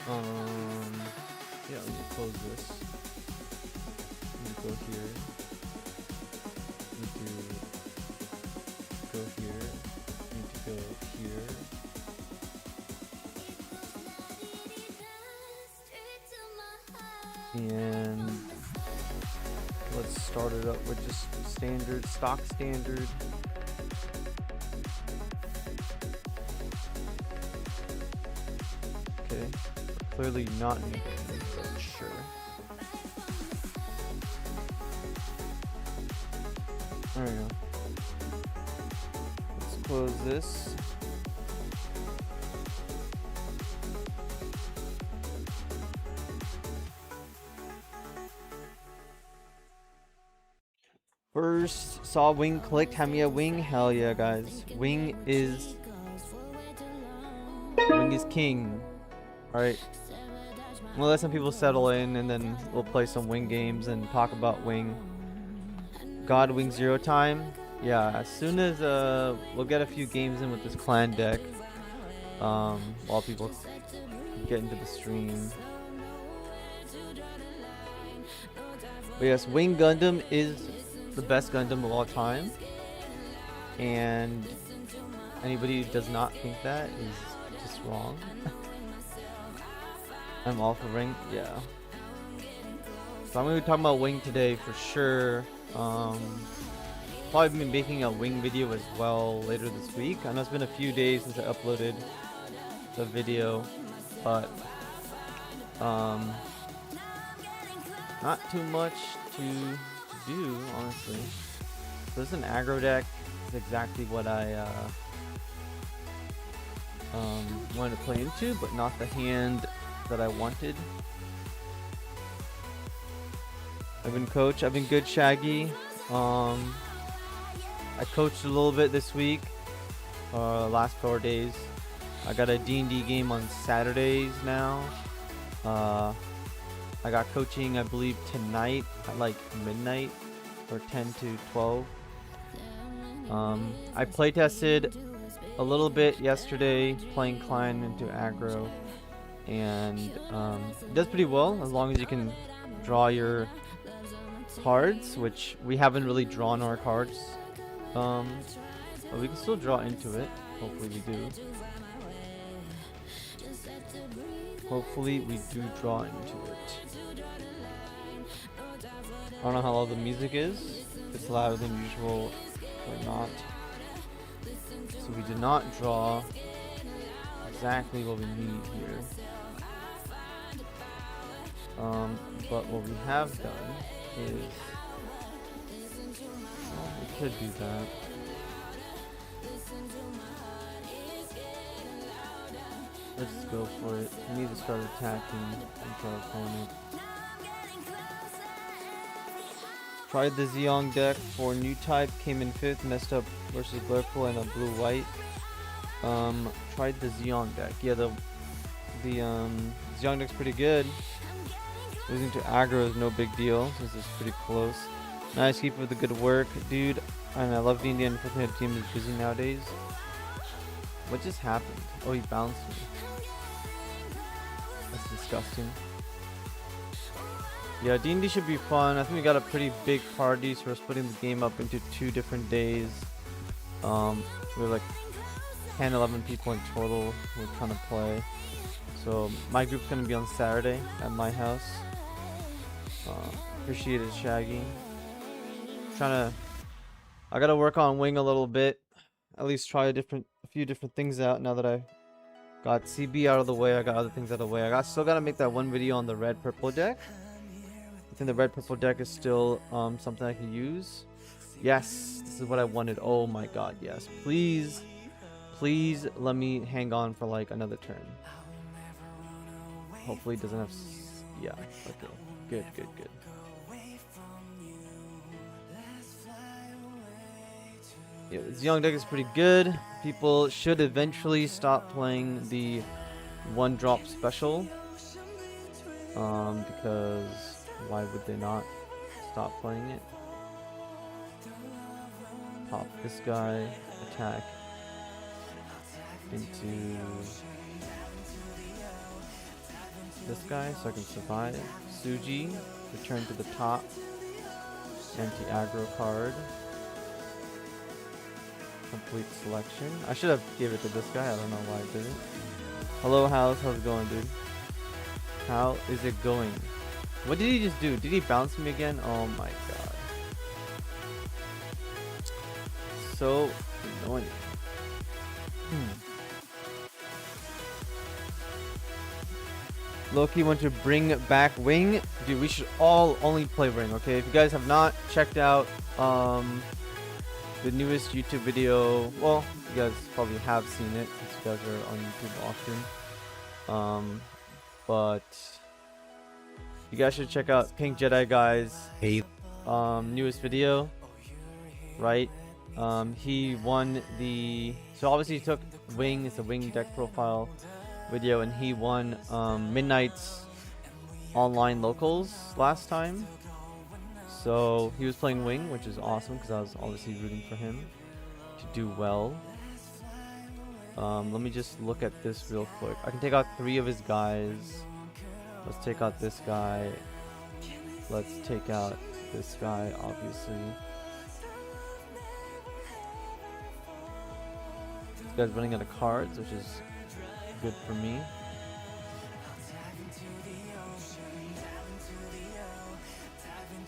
Yeah, let me close this. Let me go here. Need to go here. Need to go here. And let's start it up with just standard, stock standard. Okay, clearly not needed, but sure. There we go. Let's close this. First, saw wing clicked. Hamiya wing. Hell yeah, guys. Wing is king. Alright. We'll let some people settle in and then we'll play some wing games and talk about wing. God wing 0 time. Yeah, as soon as we'll get a few games in with this clan deck. While people get into the stream. But yes, Wing Gundam is the best Gundam of all time, and anybody who does not think that is just wrong. I'm all for Wing, yeah. So I'm gonna be talking about Wing today for sure. Probably be making a Wing video as well later this week. I know it's been a few days since I uploaded the video, but not too much to do, honestly. So this is an aggro deck. It's exactly what I wanted to play into, but not the hand that I wanted. I've been good, Shaggy. I coached a little bit this week, last 4 days. I got a D&D game on Saturdays now. I got coaching, I believe, tonight at like midnight or 10 to 12. I playtested a little bit yesterday playing Klein into aggro, and it does pretty well as long as you can draw your cards, which we haven't really drawn our cards, but we can still draw into it. Hopefully we do. Hopefully we do draw into it. I don't know how loud the music is. If it's louder than usual or not. So we did not draw exactly what we need here. But what we have done is, well, we could do that. Let's just go for it. We need to start attacking into our opponent. Tried the Zeong deck for new type, came in 5th, messed up versus Blurple and a blue-white. Tried the Zeong deck. Yeah, the Zeong deck's pretty good. Losing to aggro is no big deal since it's pretty close. Nice, keep with the good work, dude. And I love D&D, unfortunately the team is busy nowadays. What just happened? Oh, he bounced me. That's disgusting. Yeah, D&D should be fun. I think we got a pretty big party, so we're splitting the game up into 2 different days. We're like 10, 11 people in total we're trying to play. So my group's gonna be on Saturday at my house. Appreciate it, Shaggy. I gotta work on Wing a little bit. At least try a few different things out now that I got CB out of the way. I got other things out of the way. Still gotta make that one video on the red purple deck. I think the red purple deck is still something I can use. Yes, this is what I wanted. Oh my god, yes. Please let me hang on for like another turn. Hopefully it doesn't have yeah, okay. Good. Yeah, this Zeong deck is pretty good. People should eventually stop playing the 1-drop special. Because why would they not stop playing it? Pop this guy, attack into this guy so I can survive. Suji, return to the top. Anti-aggro card. Complete selection. I should have gave it to this guy. I don't know why I didn't. Hello, House. How's it going, dude? How is it going? What did he just do? Did he bounce me again? Oh my god. So annoying. Loki want to bring back Wing. Dude, we should all only play Wing, okay? If you guys have not checked out the newest YouTube video, well, you guys probably have seen it since you guys are on YouTube often. But you guys should check out Pink Jedi Guy's newest video, right? He won the, so obviously he took Wing, it's a Wing deck profile video, and he won Midnight's online locals last time. So he was playing Wing, which is awesome because I was obviously rooting for him to do well. Let me just look at this real quick. I can take out 3 of his guys. Let's take out this guy. Let's take out this guy, obviously. This guy's running out of cards, which is good for me.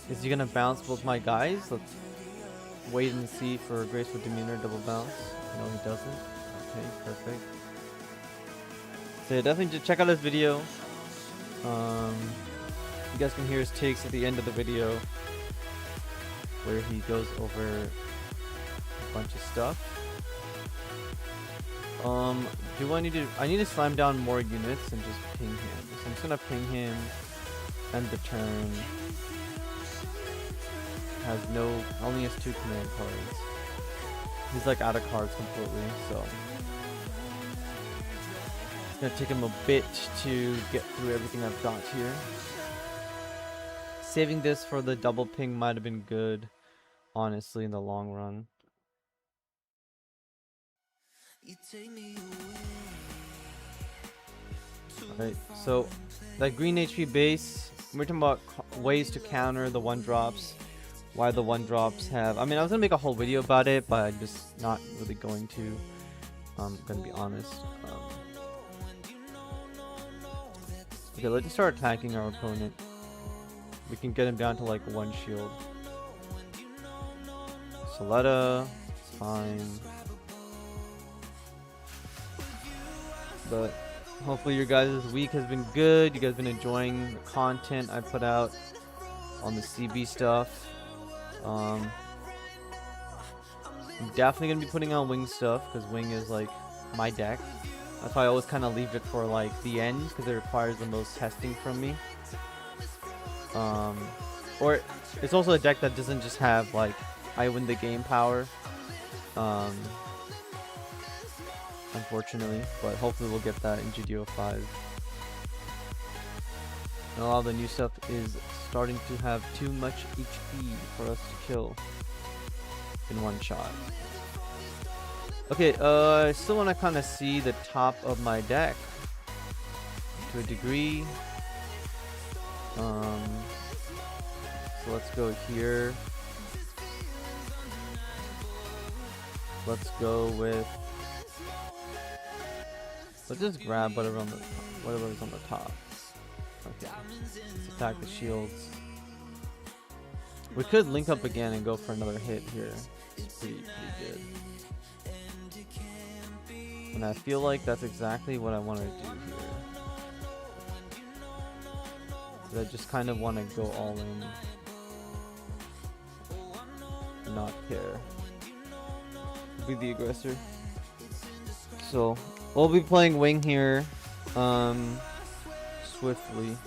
Is he gonna bounce both my guys? Let's wait and see for Graceful Demeanor double bounce. No, he doesn't. Okay, perfect. So yeah, definitely just check out his video. You guys can hear his takes at the end of the video, where he goes over a bunch of stuff. Do I need to slam down more units and just ping him. So I'm just gonna ping him, end the turn. Has only has 2 command cards. He's like out of cards completely, so it's gonna take him a bit to get through everything I've got here. Saving this for the double ping might have been good, honestly, in the long run. Alright, so that green HP base, we're talking about ways to counter the 1-drops. Why the 1-drops have, I mean, I was gonna make a whole video about it, but I'm just not really going to. I'm gonna be honest. Okay, let's just start attacking our opponent. We can get him down to like 1 shield. Soletta, it's fine. But hopefully your guys' week has been good. You guys have been enjoying the content I put out on the CB stuff. I'm definitely gonna be putting on Wing stuff because Wing is like my deck. That's why I always kind of leave it for like the end because it requires the most testing from me. Or it's also a deck that doesn't just have like I win the game power. Unfortunately, but hopefully we'll get that in GD05. And a lot of the new stuff is starting to have too much HP for us to kill in 1 shot. Okay, I still want to kind of see the top of my deck to a degree. So let's go here. Let's go with. Let's just grab whatever's on the top. Okay, let's attack the shields. We could link up again and go for another hit here. It's pretty good. And I feel like that's exactly what I want to do here. I just kind of want to go all in. Not care. Be the aggressor. So we'll be playing Wing here. Swiftly.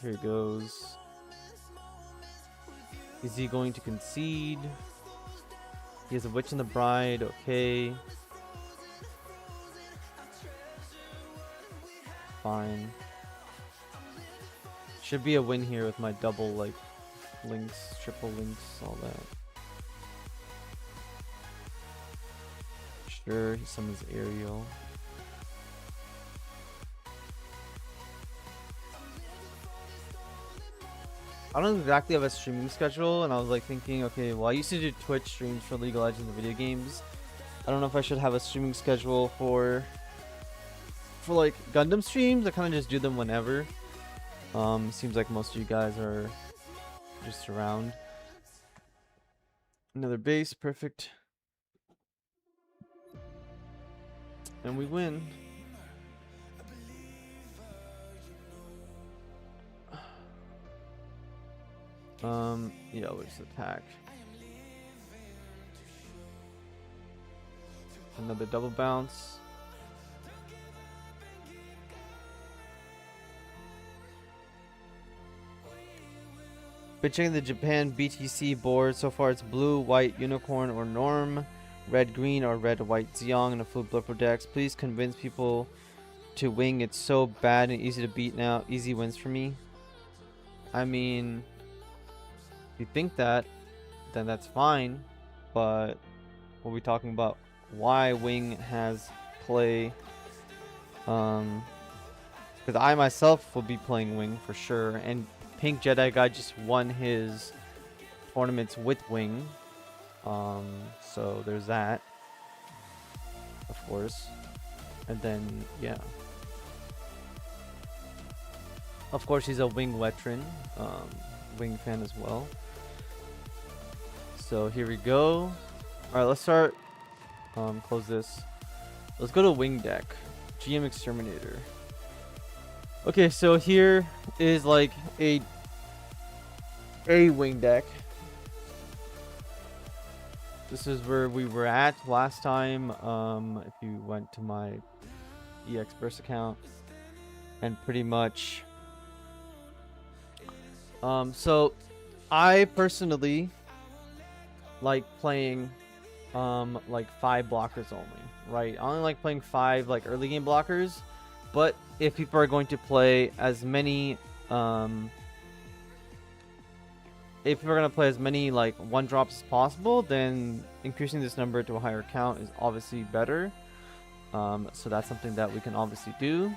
Here goes. Is he going to concede? He has a Witch and the Bride, okay. Fine. Should be a win here with my double like links, triple links, all that. Sure, he summons Ariel. I don't exactly have a streaming schedule, and I was like thinking, okay, well, I used to do Twitch streams for League of Legends and video games. I don't know if I should have a streaming schedule for like Gundam streams. I kind of just do them whenever. Seems like most of you guys are just around. Another base, perfect. And we win. Yeah, let's attack. Another double bounce. Been checking the Japan BTC board. So far it's blue, white, unicorn, or norm. Red, green, or red, white, Zeong, and a full blipper decks. Please convince people to wing. It's so bad and easy to beat now. Easy wins for me. I mean, if you think that, then that's fine. But what are we talking about? Why wing has play? Because I myself will be playing wing for sure. And Pink Jedi guy just won his tournaments with wing. So there's that, of course. And then, yeah. Of course, he's a wing veteran, wing fan as well. So here we go. All right, let's start. Close this. Let's go to wing deck. GM Exterminator. Okay, so here is like a wing deck. This is where we were at last time. If you went to my EX Burst account, and pretty much. So I personally like playing like 5 blockers only, right? I only like playing 5 like early game blockers, but if people are going to play as many if we're going to play as many like 1-drops as possible, then increasing this number to a higher count is obviously better. So that's something that we can obviously do.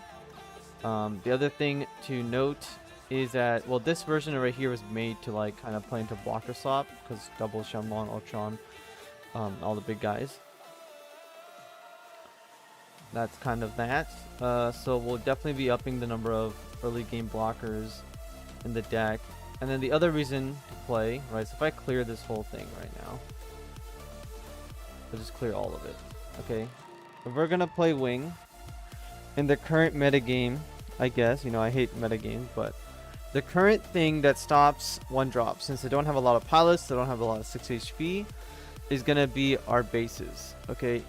The other thing to note is that, well, this version right here was made to like kind of play into blocker swap, because double Shenlong, Ultron, all the big guys. That's kind of that. So we'll definitely be upping the number of early game blockers in the deck. And then the other reason to play, right, so if I clear this whole thing right now, I'll just clear all of it, okay? If we're gonna play wing in the current meta game, I guess, you know, I hate meta games, but the current thing that stops 1-drop, since they don't have a lot of pilots, they don't have a lot of 6 HP, is gonna be our bases, okay?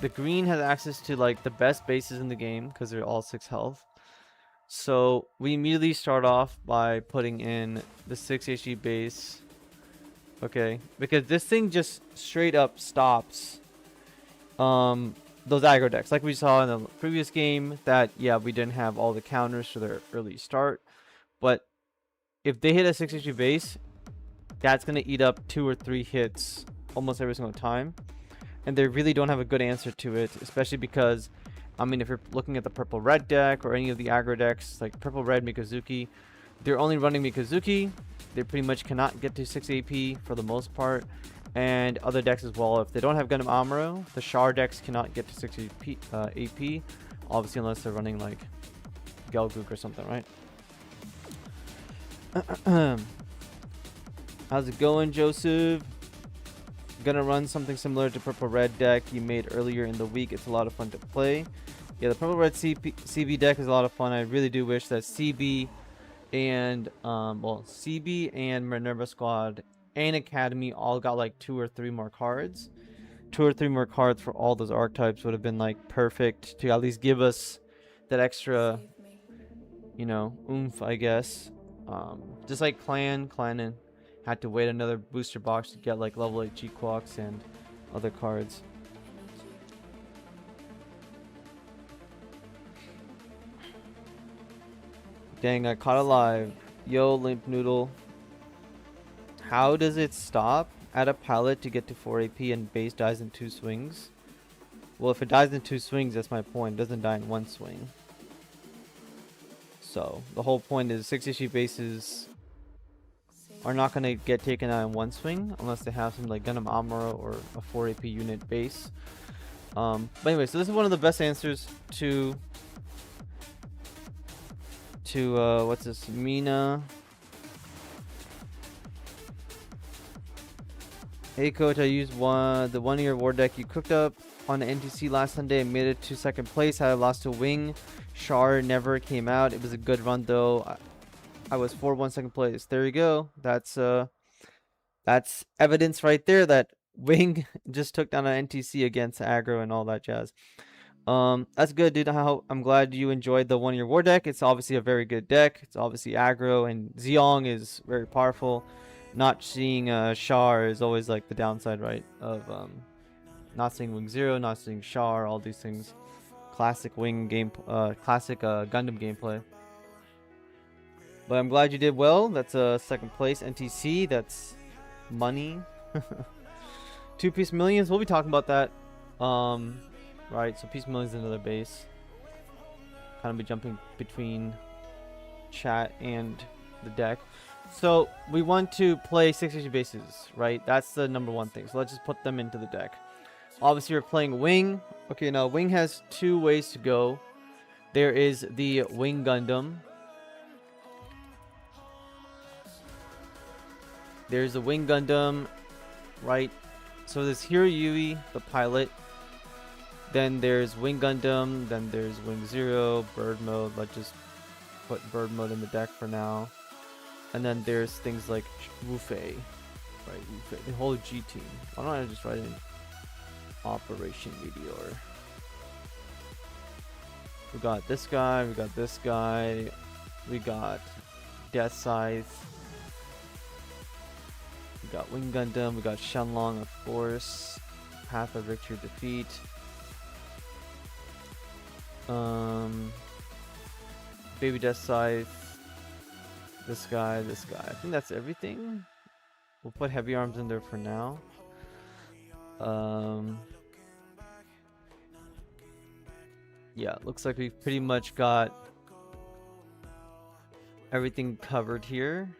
The green has access to like the best bases in the game because they're all 6 health. So we immediately start off by putting in the 6 HP base, okay? Because this thing just straight up stops those aggro decks, like we saw in the previous game. That, yeah, we didn't have all the counters for their early start, but if they hit a 6 HP base, that's gonna eat up 2 or 3 hits almost every single time, and they really don't have a good answer to it, especially because, I mean, if you're looking at the purple red deck or any of the aggro decks like purple red Mikazuki, they're only running Mikazuki. They pretty much cannot get to 6 AP for the most part. And other decks as well, if they don't have Gundam Amuro, the Char decks cannot get to 6 AP, obviously, unless they're running like Gelgook or something, right? How's it going, Joseph? Gonna run something similar to purple red deck you made earlier in the week. It's a lot of fun to play. Yeah, the purple red CB deck is a lot of fun. I really do wish that CB and CB and Minerva Squad and Academy all got like 2 or 3 more cards. 2 or 3 more cards for all those archetypes would have been like perfect to at least give us that extra, you know, oomph, I guess. Just like Clan and had to wait another booster box to get like level 8 G-Quox and other cards. Dang, I caught alive. Yo, Limp Noodle. How does it stop at a pallet to get to 4 AP and base dies in 2 swings? Well, if it dies in 2 swings, that's my point. It doesn't die in 1 swing. So the whole point is 6 issue bases are not going to get taken out in 1 swing unless they have some like Gundam Amuro or a 4 AP unit base. But anyway, so this is one of the best answers to what's this? Mina. Hey coach, I used the 1 year war deck you cooked up on the NTC last Sunday and made it to 2nd place. I lost to Wing. Char never came out. It was a good run though. I was 4-1 2nd place. There you go. That's evidence right there that Wing just took down an NTC against aggro and all that jazz. That's good, dude. I'm glad you enjoyed the 1 year war deck. It's obviously a very good deck. It's obviously aggro, and Zeong is very powerful. Not seeing Char is always like the downside, right? Of not seeing Wing Zero, not seeing Char, all these things. Classic Wing game, classic Gundam gameplay. But I'm glad you did well. That's a 2nd place NTC. That's money. 2-piece millions. We'll be talking about that. Right. So piece millions is another base. Kind of be jumping between chat and the deck. So we want to play 6 issue bases, right? That's the #1 thing. So let's just put them into the deck. Obviously, we're playing Wing. Okay, now Wing has 2 ways to go. There is the Wing Gundam. There's the Wing Gundam, right? So there's Hiro Yui, the pilot. Then there's Wing Gundam. Then there's Wing Zero, Bird Mode. Let's just put Bird Mode in the deck for now. And then there's things like Wufei, right? Wufei, the whole G team. Why don't I just write in Operation Meteor? We got this guy. We got this guy. We got Death Scythe. We got Wing Gundam. We got Shenlong, of course. Path of Victory Defeat. Baby Death Scythe. This guy, this guy. I think that's everything. We'll put Heavy Arms in there for now. Yeah, looks like we've pretty much got everything covered here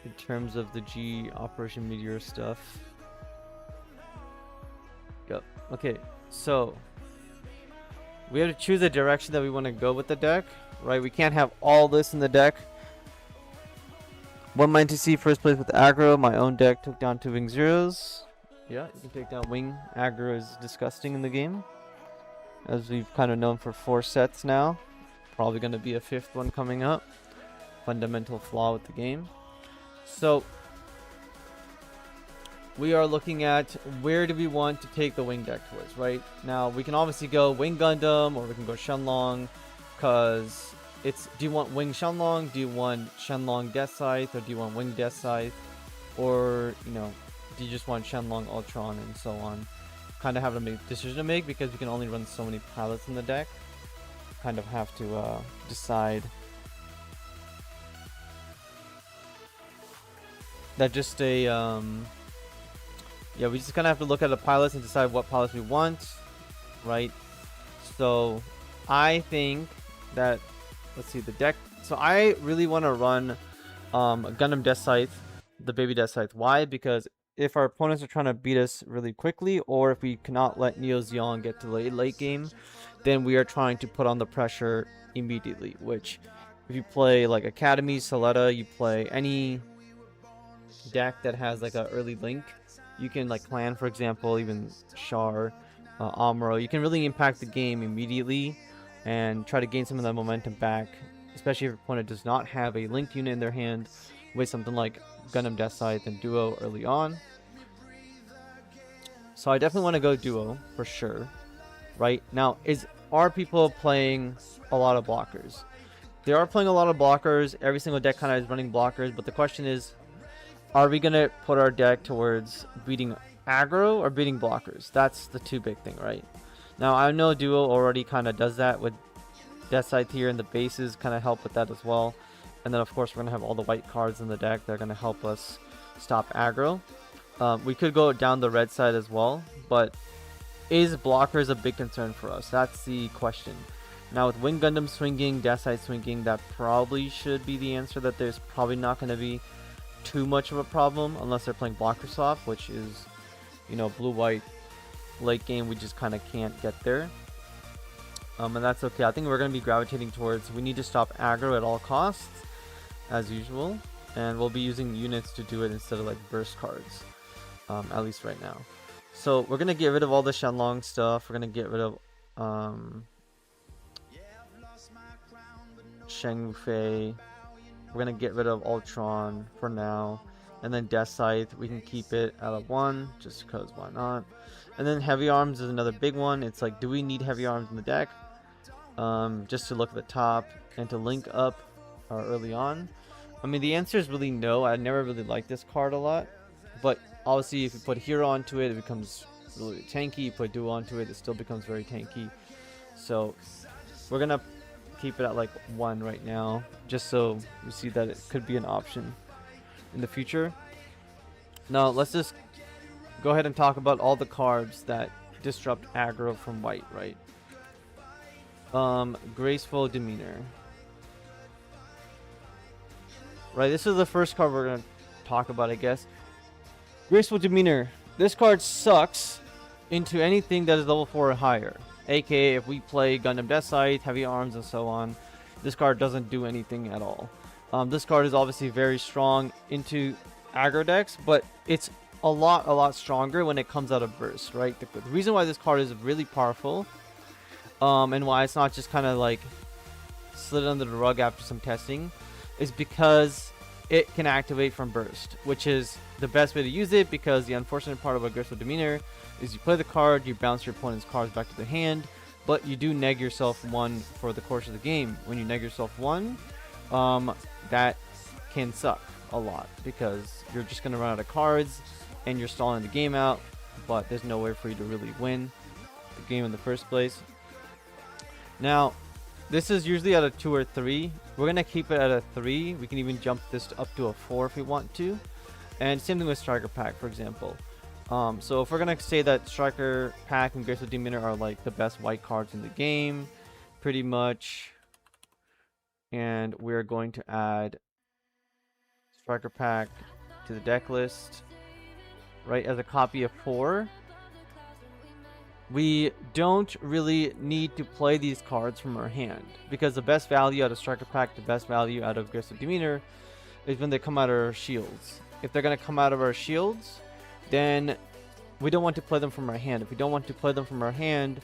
in terms of the G Operation Meteor stuff. Yep. Okay, so we have to choose a direction that we want to go with the deck. Right, we can't have all this in the deck. 1 mind to see 1st place with aggro. My own deck took down 2 Wing Zeros. Yeah, you can take down Wing. Aggro is disgusting in the game, as we've kind of known for 4 sets now. Probably going to be a 5th one coming up. Fundamental flaw with the game. So we are looking at where do we want to take the Wing deck towards, right? Now we can obviously go Wing Gundam, or we can go Shenlong. Because it's, do you want Wing Shenlong? Do you want Shenlong Death Scythe? Or do you want Wing Death Scythe? Or, you know, do you just want Shenlong Ultron and so on? Kind of have a decision to make because you can only run so many pilots in the deck. Kind of have to decide. That just a, yeah, we just kind of have to look at the pilots and decide what pilots we want, right? So, I think that, let's see, the deck. So I really want to run Gundam Death Scythe, the Baby Death Scythe. Why? Because if our opponents are trying to beat us really quickly, or if we cannot let Neo Zeon get to late game, then we are trying to put on the pressure immediately. Which, if you play like Academy, Soletta, you play any deck that has like an early link, you can like Clan, for example, even Char, Amuro, you can really impact the game immediately and try to gain some of that momentum back, especially if your opponent does not have a linked unit in their hand with something like Gundam Death Scythe and Duo early on. So I definitely want to go Duo for sure. Right now, are people playing a lot of blockers? They are playing a lot of blockers. Every single deck kind of is running blockers, but the question is, are we gonna put our deck towards beating aggro or beating blockers? That's the 2 big thing, right? Now, I know Duo already kind of does that with Death Scythe here, and the bases kind of help with that as well. And then, of course, we're going to have all the white cards in the deck that are going to help us stop aggro. We could go down the red side as well, but is blockers a big concern for us? That's the question. Now with Wing Gundam swinging, Death Side swinging, that probably should be the answer, that there's probably not going to be too much of a problem unless they're playing blocker soft, which is, you know, blue-white late game, we just kind of can't get there. And that's okay. I think we're going to be gravitating towards, we need to stop aggro at all costs, as usual. And we'll be using units to do it instead of like burst cards, at least right now. So we're going to get rid of all the Shenlong stuff. We're going to get rid of Shang Fei. We're going to get rid of Ultron for now. And then Death Scythe, we can keep it at a 1, just because why not. And then Heavy Arms is another big one. It's like, do we need Heavy Arms in the deck? Just to look at the top and to link up early on. I mean, the answer is really no. I never really liked this card a lot. But obviously, if you put Hero onto it, it becomes really tanky. You put Duo onto it, it still becomes very tanky. So we're going to keep it at like 1 right now, just so you see that it could be an option in the future. Now, let's just go ahead and talk about all the cards that disrupt aggro from white, right? Graceful Demeanor. Right, this is the first card we're going to talk about, I guess. Graceful Demeanor. This card sucks into anything that is level 4 or higher. AKA, if we play Gundam Death Scythe, Heavy Arms, and so on, this card doesn't do anything at all. This card is obviously very strong into aggro decks, but it's a lot stronger when it comes out of burst, right? The reason why this card is really powerful, and why it's not just kind of like slid under the rug after some testing, is because it can activate from burst, which is the best way to use it, because the unfortunate part about Graceful Demeanor is you play the card, you bounce your opponent's cards back to the hand, but you do neg yourself 1 for the course of the game. When you neg yourself 1, that can suck a lot, because you're just going to run out of cards and you're stalling the game out, but there's no way for you to really win the game in the first place. Now, this is usually at a 2 or 3. We're going to keep it at a 3. We can even jump this up to a 4 if we want to. And same thing with Striker Pack, for example. So if we're going to say that Striker Pack and Graceful Demeanor are like the best white cards in the game, pretty much. And we're going to add Striker Pack to the deck list, right, as a copy of 4. We don't really need to play these cards from our hand, because the best value out of Striker Pack, the best value out of Graceful Demeanor, is when they come out of our shields. If they're going to come out of our shields, then we don't want to play them from our hand. If we don't want to play them from our hand,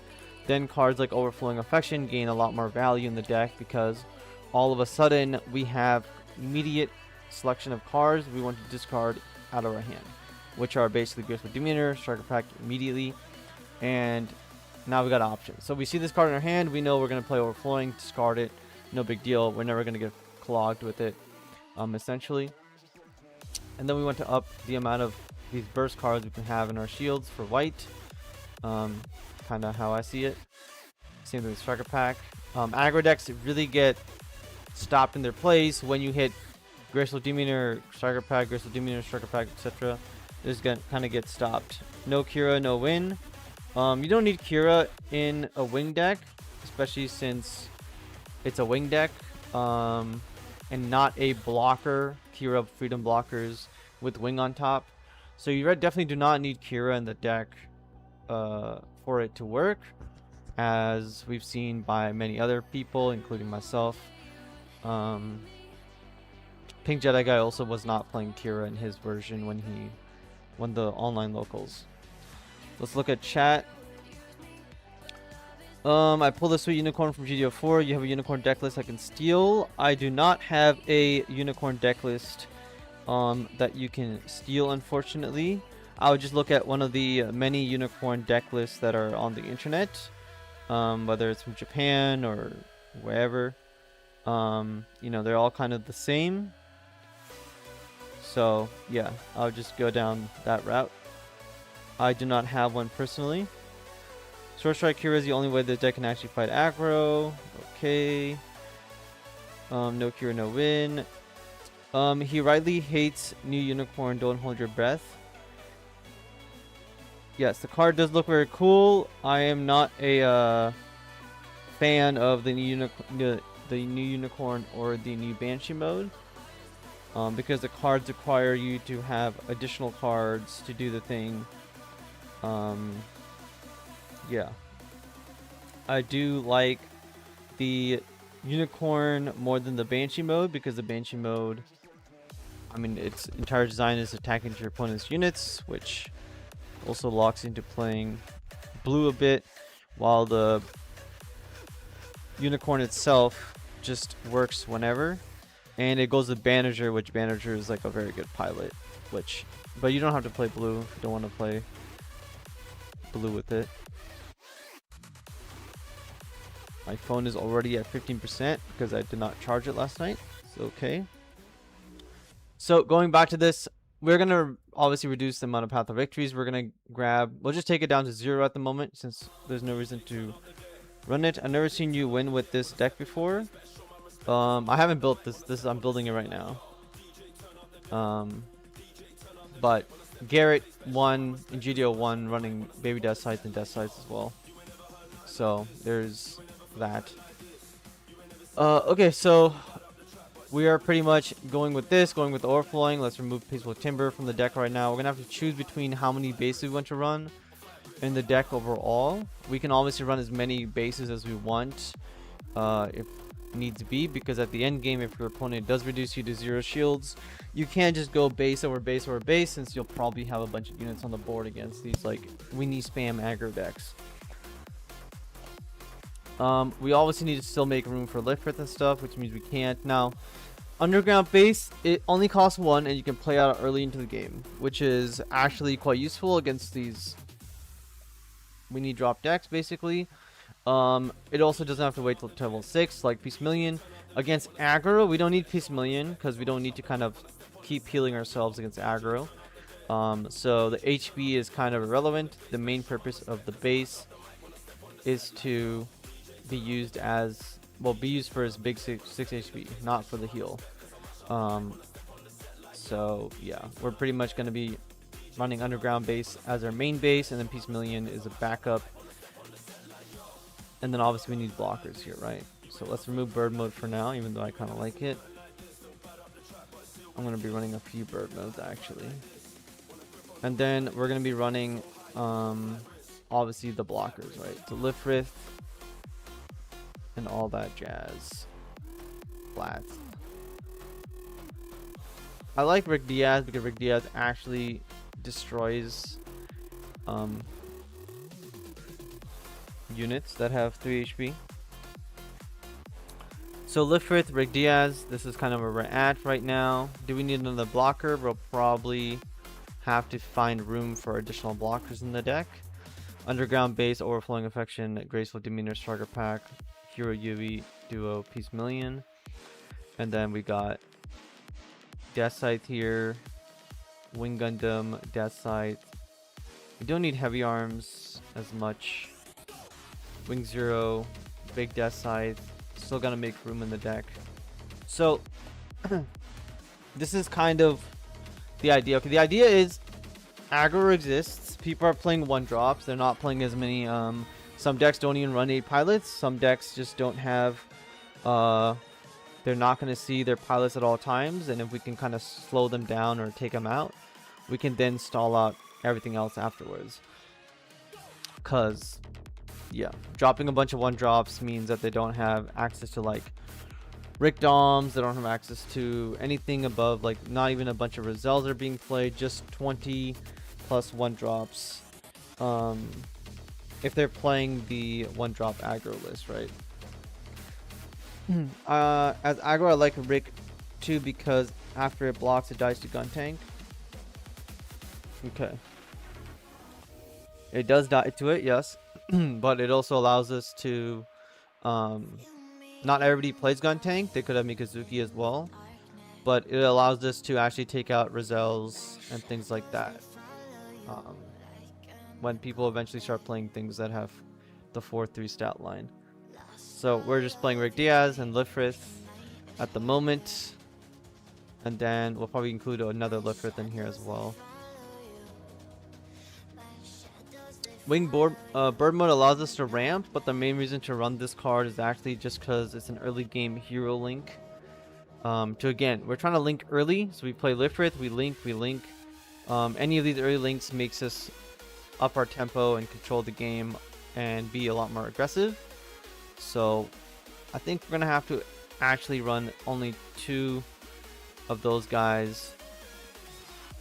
then cards like Overflowing Affection gain a lot more value in the deck, because all of a sudden we have immediate selection of cards we want to discard out of our hand, which are basically Graceful Demeanor, Striker Pack immediately, and now we got options. So we see this card in our hand, we know we're going to play Overflowing, discard it, no big deal, we're never going to get clogged with it, essentially. And then we want to up the amount of these burst cards we can have in our shields for white, kind of how I see it. Same thing with Striker Pack. Aggro decks really get stopped in their place when you hit Graceful Demeanor, Striker Pack, Graceful Demeanor, Striker Pack, etc. This gonna kind of get stopped. No Kira, no win. You don't need Kira in a wing deck, especially since it's a wing deck, and not a blocker. Kira freedom blockers with wing on top. So you definitely do not need Kira in the deck for it to work, as we've seen by many other people, including myself. Pink Jedi Guy also was not playing Kira in his version when he won the online locals. Let's look at chat. I pulled a sweet unicorn from GD04. You have a unicorn deck list I can steal. I do not have a unicorn deck list that you can steal, unfortunately. I would just look at one of the many unicorn deck lists that are on the internet, whether it's from Japan or wherever. You know, they're all kind of the same. So yeah, I'll just go down that route. I do not have one personally. Sword Strike Kira is the only way the deck can actually fight aggro. Okay. No Kira, no win. He rightly hates new unicorn. Don't hold your breath. Yes, the card does look very cool. I am not a fan of the new unicorn or the new banshee mode, because the cards require you to have additional cards to do the thing. Yeah, I do like the unicorn more than the banshee mode, because the banshee mode, I mean, its entire design is attacking your opponent's units, which also locks into playing blue a bit, while the unicorn itself just works whenever. And it goes with Bandager, which Bandager is like a very good pilot, but you don't have to play blue if you don't want to play blue with it. My phone is already at 15% because I did not charge it last night. It's okay. So going back to this, we're going to obviously reduce the amount of Path of Victories. We're going to we'll just take it down to 0 at the moment, since there's no reason to run it. I've never seen you win with this deck before. I haven't built this. I'm building it right now. But Garrett won in GD01 running Baby Death Sights and Death Sights as well. So there's that. Okay, so we are pretty much going with overflowing. Let's remove Peaceful Timber from the deck right now. We're gonna have to choose between how many bases we want to run in the deck overall. We can obviously run as many bases as we want, if needs be, because at the end game, if your opponent does reduce you to 0 shields, you can't just go base over base over base, since you'll probably have a bunch of units on the board against these like weenie spam aggro decks. We obviously need to still make room for Liftfrith and stuff, which means we can't. Now, Underground Base, it only costs 1, and you can play out early into the game, which is actually quite useful against these weenie drop decks, basically. It also doesn't have to wait till level 6 like Peace Million. Against aggro, we don't need Peace Million, because we don't need to kind of keep healing ourselves against aggro. So the HP is kind of irrelevant. The main purpose of the base is to be used as, well, be used for his big 6 HP, not for the heal. So yeah, we're pretty much going to be running Underground Base as our main base, and then Peace Million is a backup. And then obviously we need blockers here, right? So let's remove bird mode for now, even though I kind of like it. I'm going to be running a few bird modes actually. And then we're going to be running obviously the blockers, right? So Liftfrith and all that jazz. Flat. I like Rick Diaz because Rick Diaz actually destroys units that have 3 HP. So Liftfrith, Rick Diaz, this is kind of where we're at right now. Do we need another blocker? We'll probably have to find room for additional blockers in the deck. Underground Base, Overflowing Affection, Graceful Demeanor, Striker Pack, Hero Yui, Duo, Peace Million. And then we got Death Scythe here, Wing Gundam, Death Scythe. We don't need Heavy Arms as much. Wing Zero, Big Death Scythe. Still gotta make room in the deck. So this is kind of the idea. Okay, the idea is aggro exists. People are playing 1-drops. They're not playing as many. Some decks don't even run 8 pilots. Some decks just don't have. They're not going to see their pilots at all times. And if we can kind of slow them down or take them out, we can then stall out everything else afterwards. Because, yeah, dropping a bunch of 1-drops means that they don't have access to like Rick Doms. They don't have access to anything above, like, not even a bunch of Rozelles are being played. Just 20 plus 1-drops. If they're playing the 1-drop aggro list, right? As aggro, I like Rick too because after it blocks, it dies to gun tank. Okay. It does die to it, yes. But it also allows us to... not everybody plays gun tank. They could have Mikazuki as well. But it allows us to actually take out Rozelles and things like that. When people eventually start playing things that have the 4-3 stat line. So we're just playing Rick Diaz and Liftfrith at the moment. And then we'll probably include another Liftfrith in here as well. Bird mode allows us to ramp, but the main reason to run this card is actually just because it's an early game hero link. Again, we're trying to link early, so we play Lifrith, we link. Any of these early links makes us up our tempo and control the game and be a lot more aggressive. So I think we're gonna have to actually run only 2 of those guys,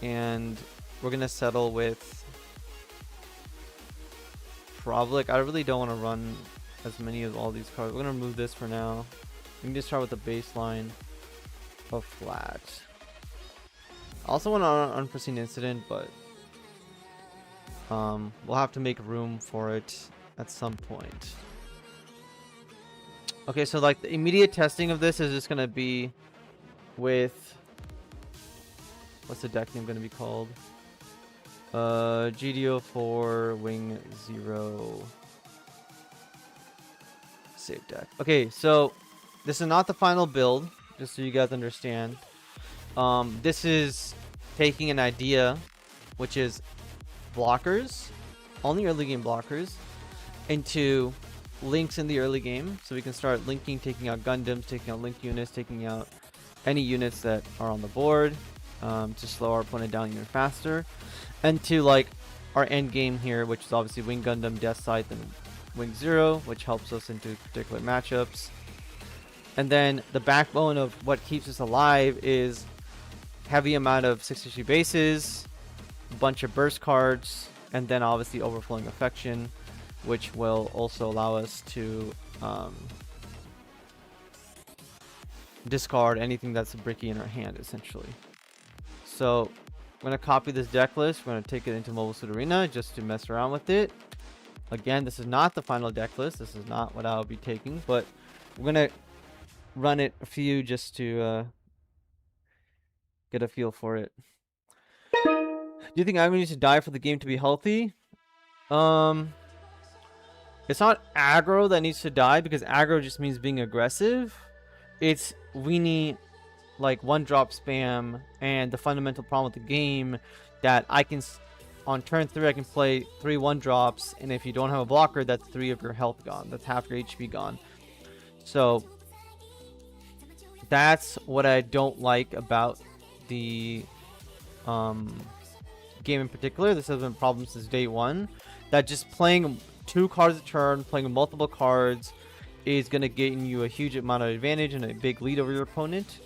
and we're gonna settle with probably, like, I really don't want to run as many of all these cards. We're gonna remove this for now. We can just start with the baseline of flat. I also want an unforeseen incident, but we'll have to make room for it at some point. Okay, so like the immediate testing of this is just gonna be with, what's the deck name gonna be called? GD04 Wing 0 save deck. Okay, so this is not the final build, just so you guys understand. This is taking an idea, which is blockers, only early game blockers, into links in the early game, so we can start linking, taking out Gundams, taking out link units, taking out any units that are on the board, to slow our opponent down even faster, and to like our end game here, which is obviously Wing Gundam, Death Scythe, and Wing 0, which helps us into particular matchups. And then the backbone of what keeps us alive is heavy amount of 63 bases, a bunch of burst cards, and then obviously overflowing affection, which will also allow us to discard anything that's bricky in our hand, essentially. So I'm going to copy this deck list. We're going to take it into Mobile Suit Arena just to mess around with it. Again, this is not the final deck list. This is not what I'll be taking, but we're going to run it a few just to get a feel for it. Do you think I'm going to need to die for the game to be healthy? It's not aggro that needs to die, because aggro just means being aggressive. It's weenie, like 1-drop spam, and the fundamental problem with the game that I can, on turn 3, I can play 3 1-drops, and if you don't have a blocker, that's 3 of your health gone. That's half your HP gone. So that's what I don't like about the game in particular. This has been a problem since day 1, that just playing 2 cards a turn, playing multiple cards, is going to gain you a huge amount of advantage and a big lead over your opponent.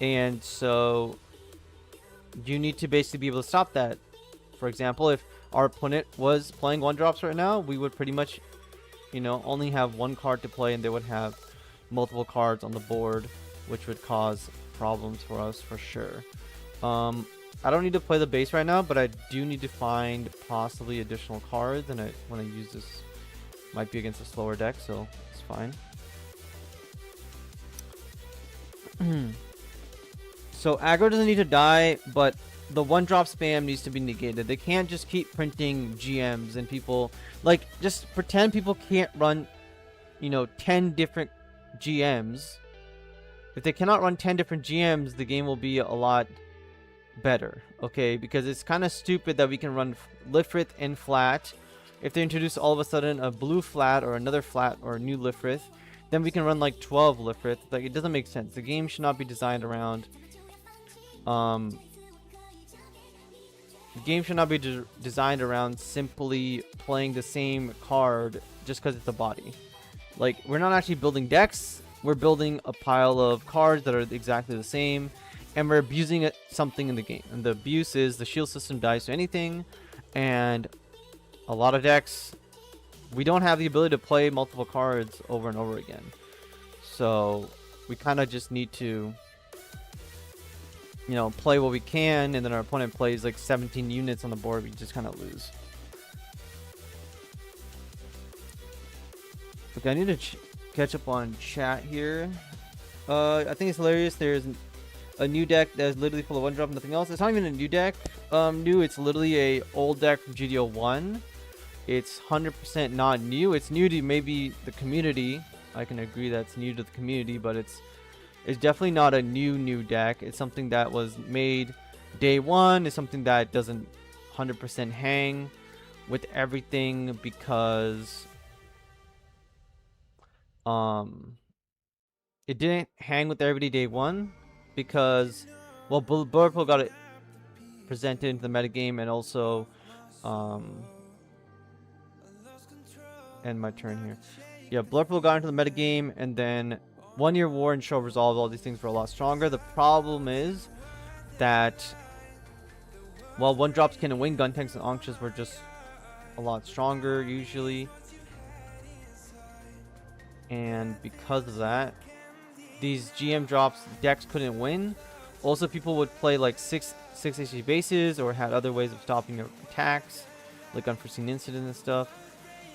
And so you need to basically be able to stop that. For example, if our opponent was playing 1-drops right now, we would pretty much, you know, only have 1 card to play, and they would have multiple cards on the board, which would cause problems for us for sure. I don't need to play the base right now, but I do need to find possibly additional cards, and when I use this, might be against a slower deck, so it's fine. So aggro doesn't need to die, but the 1-drop spam needs to be negated. They can't just keep printing GMs, and people, like, just pretend people can't run, you know, 10 different GMs. If they cannot run 10 different GMs, the game will be a lot better, okay? Because it's kind of stupid that we can run Lifrith and flat. If they introduce all of a sudden a blue flat or another flat or a new Lifrith, then we can run like 12 Lifrith. Like, it doesn't make sense. The game should not be designed around the game should not be designed around simply playing the same card just because it's a body. Like, we're not actually building decks. We're building a pile of cards that are exactly the same, and we're abusing something in the game. And the abuse is the shield system dies to anything, and a lot of decks, we don't have the ability to play multiple cards over and over again. So we kind of just need to, you know, play what we can, and then our opponent plays like 17 units on the board, we just kind of lose. Okay, I need to catch up on chat here. I think it's hilarious. There's a new deck that's literally full of 1-drop, nothing else. It's not even a new deck. New. It's literally a old deck from GD01. It's 100% not new. It's new to maybe the community. I can agree that's new to the community, but it's definitely not a new deck. It's something that was made day 1. It's something that doesn't 100% hang. with everything because it didn't hang with everybody day one because, well, Bullet got it presented into the metagame, and also end my turn here. Yeah, Blurple got into the metagame, and then 1 Year War and Show Resolve, all these things were a lot stronger. The problem is that, well, 1-drops can win, gun tanks and Anxious were just a lot stronger usually. And because of that, these GM drops decks couldn't win. Also, people would play like 6 HP bases or had other ways of stopping their attacks, like unforeseen incident and stuff.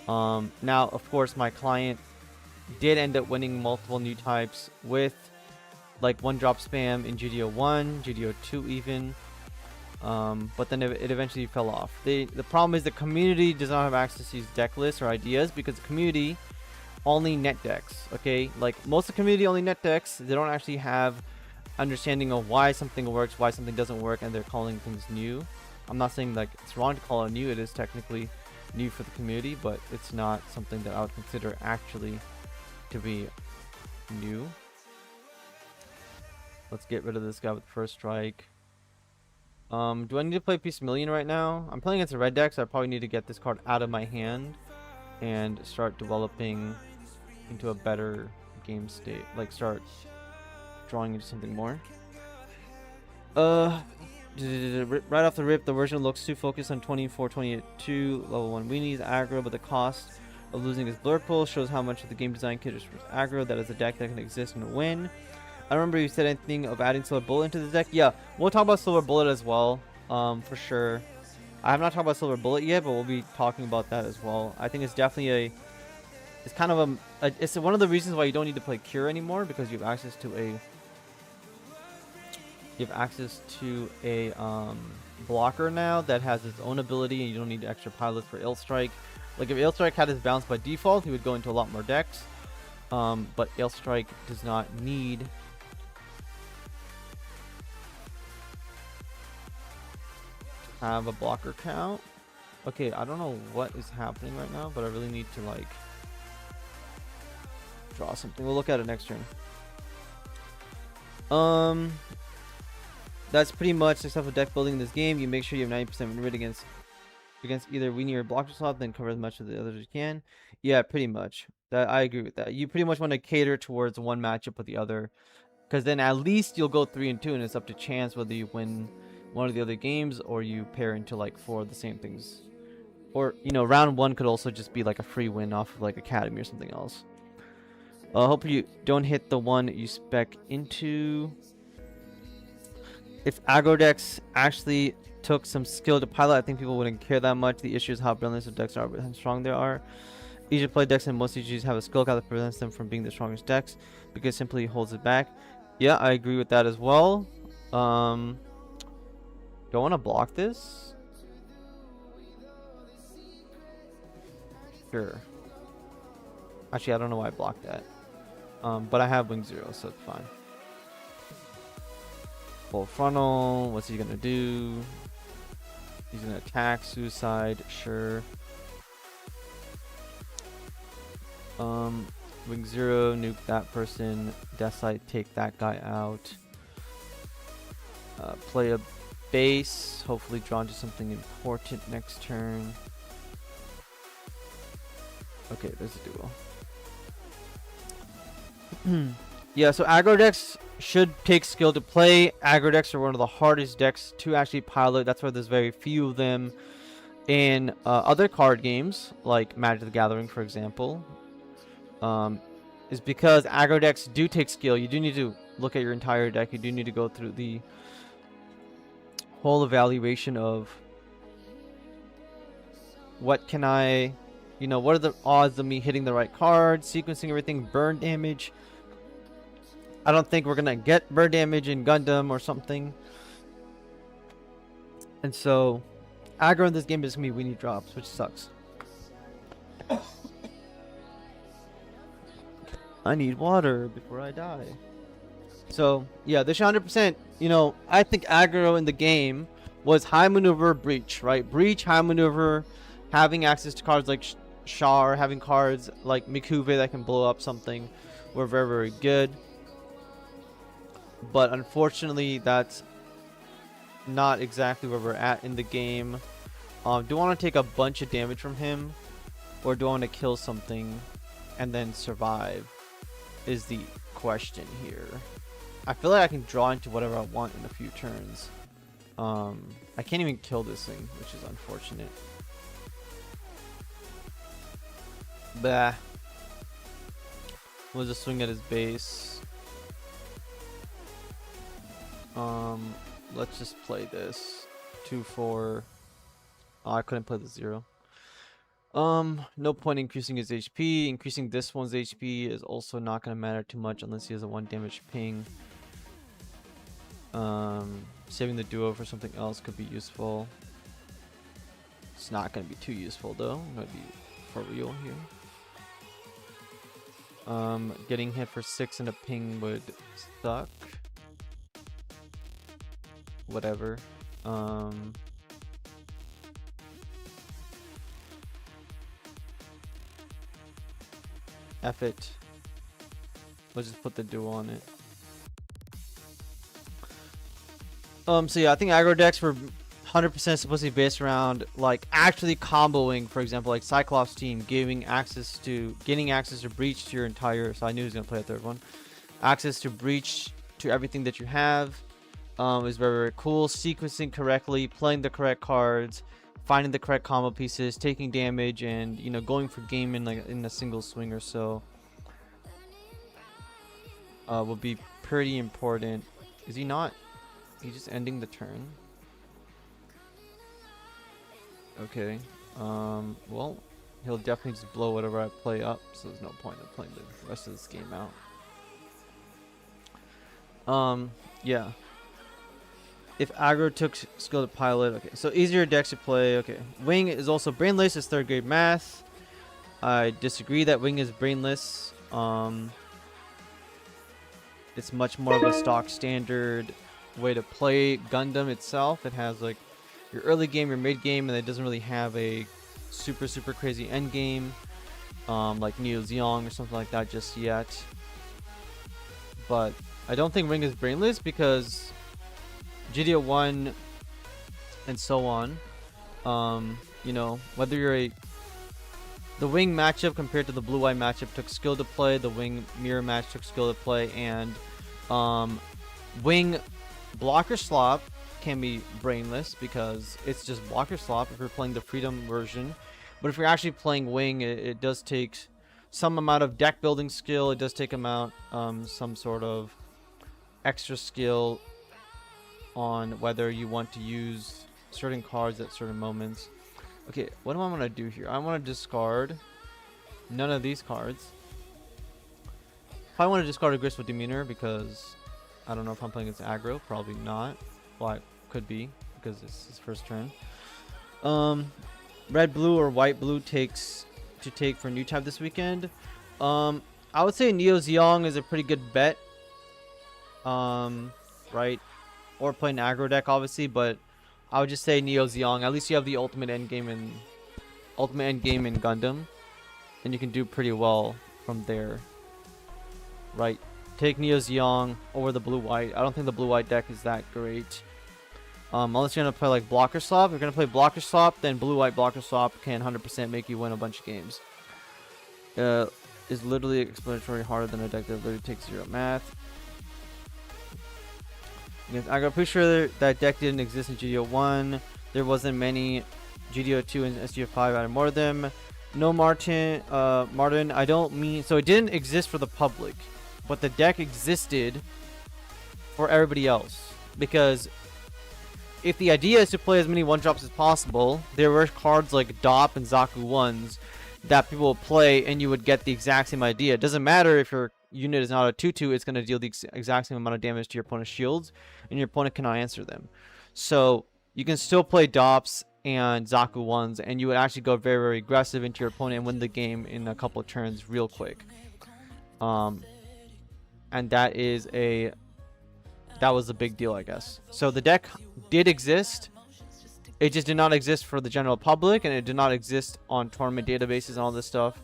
Now, of course, my client did end up winning multiple new types with like 1-drop spam in GD01, GD02 even. But then it eventually fell off. The problem is the community does not have access to these deck lists or ideas because the community only net decks. Okay, like most of the community only net decks. They don't actually have understanding of why something works, why something doesn't work, and they're calling things new. I'm not saying like it's wrong to call it new. It is technically new for the community, but it's not something that I would consider actually to be new. Let's get rid of this guy with first strike. Do I need to play Peace Million right now? I'm playing against a red deck, so I probably need to get this card out of my hand and start developing into a better game state. Like start drawing into something more. Right off the rip, the version looks too focused on 24-22 level 1 weenies aggro, but the cost of losing his Blur Pull shows how much of the game design caters for aggro. That is a deck that can exist and win. I remember you said anything of adding Silver Bullet into the deck. Yeah, we'll talk about Silver Bullet as well, for sure. I have not talked about Silver Bullet yet, but we'll be talking about that as well. I think it's definitely it's kind of it's one of the reasons why you don't need to play Cure anymore, because you have access to a blocker now that has its own ability, and you don't need extra pilots for Illstrike. Like if Illstrike had his bounce by default, he would go into a lot more decks. But Illstrike does not need to have a blocker count. Okay, I don't know what is happening right now, but I really need to like draw something. We'll look at it next turn. That's pretty much the stuff with deck building in this game. You make sure you have 90% win rate against either weenie or blocker slot, then cover as much of the others as you can. Yeah, pretty much. That I agree with that. You pretty much want to cater towards one matchup with the other, because then at least you'll go 3-2, and it's up to chance whether you win one of the other games or you pair into like 4 of the same things. Or, you know, round 1 could also just be like a free win off of like Academy or something else. Hope you don't hit the one you spec into. If aggro decks actually took some skill to pilot, I think people wouldn't care that much. The issue is how brilliant of decks are, but how strong they are. Easy to play decks, and most EGs have a skill cap that prevents them from being the strongest decks because it simply holds it back. Yeah, I agree with that as well. Do I want to block this? Sure. Actually, I don't know why I blocked that. But I have Wing 0, so it's fine. Full frontal. What's he gonna do? He's gonna attack, suicide, sure. Wing 0, nuke that person. Deathlight, take that guy out. Play a base. Hopefully draw into something important next turn. Okay, there's a duo. Yeah, so aggro decks should take skill to play. Aggro decks are one of the hardest decks to actually pilot. That's why there's very few of them in other card games, like Magic the Gathering, for example. Is because aggro decks do take skill. You do need to look at your entire deck. You do need to go through the whole evaluation of what can I, you know, what are the odds of me hitting the right card, sequencing everything, burn damage. I don't think we're gonna get burn damage in Gundam or something. And so aggro in this game is gonna be weenie drops, which sucks. I need water before I die. So yeah, this 100%, you know, I think aggro in the game was high maneuver, breach, right? Breach, high maneuver, having access to cards like Char, having cards like Mikuve that can blow up something were very, very good. But unfortunately, that's not exactly where we're at in the game. Do I want to take a bunch of damage from him, or do I want to kill something and then survive is the question here. I feel like I can draw into whatever I want in a few turns. I can't even kill this thing, which is unfortunate. Bah. We'll just swing at his base. Let's just play this 2-4. Oh, I couldn't play the 0. No point increasing his HP. Increasing this one's HP is also not going to matter too much unless he has a 1 damage ping. Saving the duo for something else could be useful. It's not going to be too useful though. I'm going to be for real here. Getting hit for 6 and a ping would suck. Whatever. F it. Let's just put the duo on it. So yeah, I think aggro decks were 100% supposed to be based around like actually comboing, for example, like Cyclops team getting access to breach to your entire. So I knew he was gonna play a third one. Access to breach to everything that you have is very, very cool. Sequencing correctly, playing the correct cards, finding the correct combo pieces, taking damage, and you know going for game in like in a single swing or so will be pretty important. Is he not? He's just ending the turn. Okay. Well, he'll definitely just blow whatever I play up, so there's no point in playing the rest of this game out. Yeah. If aggro took skill to pilot, okay. So easier decks to play, okay. Wing is also brainless, it's 3rd grade math. I disagree that Wing is brainless. It's much more of a stock standard way to play Gundam itself. It has like your early game, your mid game, and it doesn't really have a super crazy end game like Neo Zeong or something like that just yet. But I don't think Wing is brainless because GD01 and so on, you know, whether you're the Wing matchup compared to the Blue Eye matchup took skill to play, the Wing mirror match took skill to play, and Wing blocker slop can be brainless because it's just blocker slop if you're playing the Freedom version. But if you're actually playing Wing, it does take some amount of deck building skill. It does take some sort of extra skill on whether you want to use certain cards at certain moments. Okay, what do I want to do here? I want to discard none of these cards. I want to discard a Graceful Demeanor because I don't know if I'm playing against aggro. Probably not. Well, it could be because it's his first turn. Red blue or white blue takes to take for new type this weekend. I would say Neo Zeong is a pretty good bet. Right, or play an aggro deck obviously, but I would just say Neo Zeong. At least you have the ultimate end game in Gundam, and you can do pretty well from there. Right, take Neo Zeong over the blue white. I don't think the blue white deck is that great. Unless you're gonna play like blocker slop. If you're gonna play blocker slop, then blue white blocker slop can 100% make you win a bunch of games. Is literally exponentially harder than a deck that literally takes 0 math. I'm pretty sure that deck didn't exist in GD01. There wasn't many. GD02 and SG5 added more of them. No, Martin, I don't mean... So it didn't exist for the public, but the deck existed for everybody else. Because if the idea is to play as many 1-drops as possible, there were cards like DOP and Zaku 1s that people would play, and you would get the exact same idea. It doesn't matter if your unit is not a 2/2, it's going to deal the exact same amount of damage to your opponent's shields, and your opponent cannot answer them. So you can still play DOPs and Zaku 1s, and you would actually go very, very aggressive into your opponent and win the game in a couple of turns real quick. And that was a big deal, I guess. So the deck did exist. It just did not exist for the general public, and it did not exist on tournament databases and all this stuff,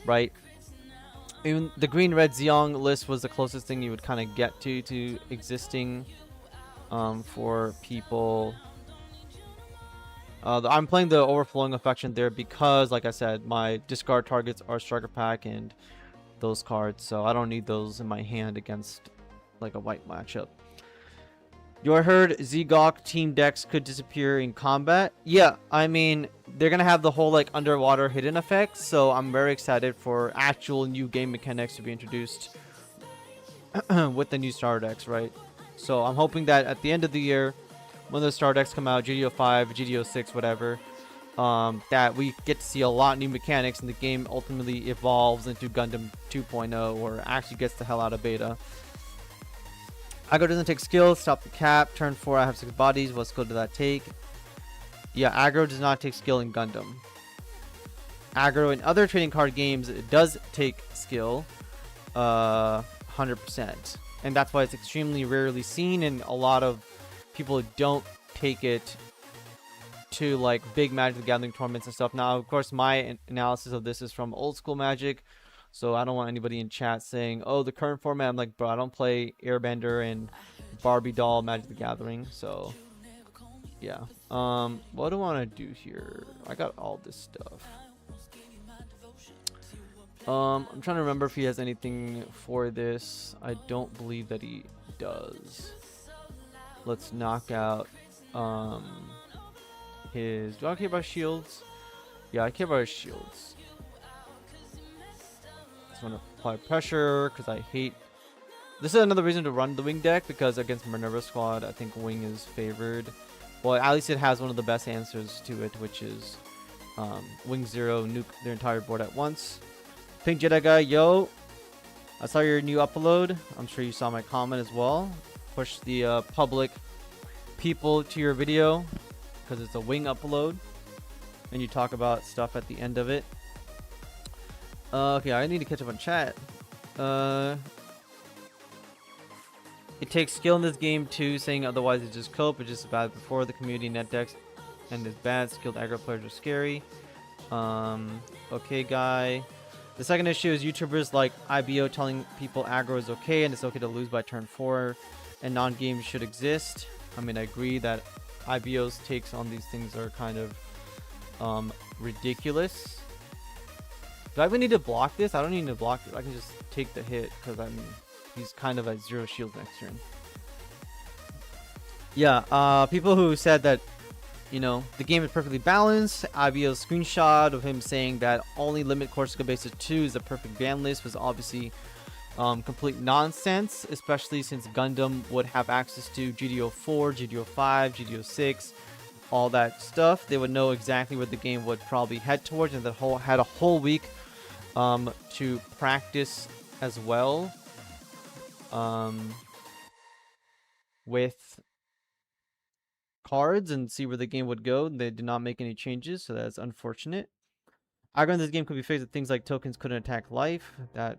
right? Even the green red Zeong list was the closest thing you would kind of get to existing for people. I'm playing the overflowing affection there because, like I said, my discard targets are striker pack and those cards, so I don't need those in my hand against like a white matchup. I heard Zegok team decks could disappear in combat. Yeah, I mean, they're gonna have the whole like underwater hidden effect, so I'm very excited for actual new game mechanics to be introduced with the new starter decks, right? So I'm hoping that at the end of the year, when the starter decks come out, GD05, GD06, whatever, that we get to see a lot of new mechanics and the game ultimately evolves into Gundam 2.0 or actually gets the hell out of beta. Aggro doesn't take skill. Stop the cap. Turn 4, I have 6 bodies. What skill did that take? Yeah, aggro does not take skill in Gundam. Aggro in other trading card games, it does take skill. 100%. And that's why it's extremely rarely seen, and a lot of people don't take it to like big Magic the Gathering tournaments and stuff. Now, of course, my analysis of this is from old school Magic. So I don't want anybody in chat saying, oh, the current format. I'm like, bro, I don't play Airbender and Barbie Doll Magic the Gathering. So, yeah. What do I want to do here? I got all this stuff. I'm trying to remember if he has anything for this. I don't believe that he does. Let's knock out his... Do I care about shields? Yeah, I care about his shields. Just want to apply pressure because I hate... This is another reason to run the wing deck, because against Minerva squad, I think wing is favored. Well, at least it has one of the best answers to it, which is wing 0, nuke their entire board at once. Pink Jedi guy, yo, I saw your new upload. I'm sure you saw my comment as well. Push the public people to your video because it's a wing upload, and you talk about stuff at the end of it. Okay, I need to catch up on chat. It takes skill in this game too, saying otherwise it's just cope. It's just bad before the community net decks and is bad. Skilled aggro players are scary. Okay, guy. The second issue is YouTubers like IBO telling people aggro is okay and it's okay to lose by turn 4 and non-games should exist. I mean, I agree that IBO's takes on these things are kind of ridiculous. Do I even need to block this? I don't need to block it. I can just take the hit because I mean, he's kind of at 0 shield next turn. Yeah, people who said that, you know, the game is perfectly balanced. IBO's screenshot of him saying that only limit Corsica bases 2 is the perfect ban list was obviously complete nonsense, especially since Gundam would have access to GD04, GD05, GD06, all that stuff. They would know exactly where the game would probably head towards, and had a whole week to practice as well with cards and see where the game would go. They did not make any changes, so that's unfortunate. Aggro in this game could be faced with things like tokens couldn't attack life. That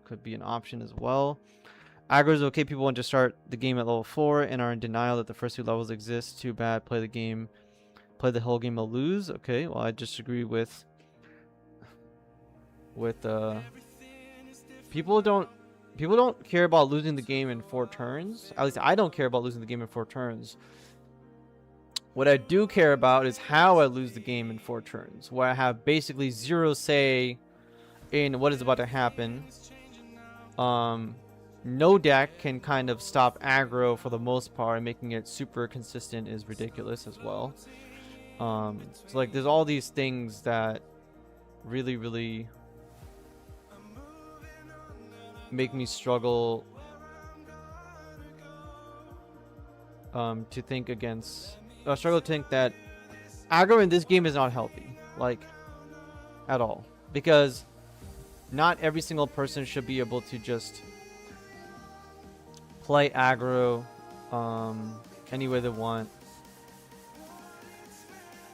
could be an option as well. Aggro is okay. People want to start the game at level 4 and are in denial that the first 2 levels exist. Too bad. Play the game. Play the whole game or lose. Okay, well, I disagree with people don't care about losing the game in 4 turns. At least I don't care about losing the game in 4 turns. What I do care about is how I lose the game in 4 turns, where I have basically 0 say in what is about to happen. No deck can kind of stop aggro for the most part, and making it super consistent is ridiculous as well. So like there's all these things that really make me struggle to think against struggle to think that aggro in this game is not healthy, like at all, because not every single person should be able to just play aggro any way they want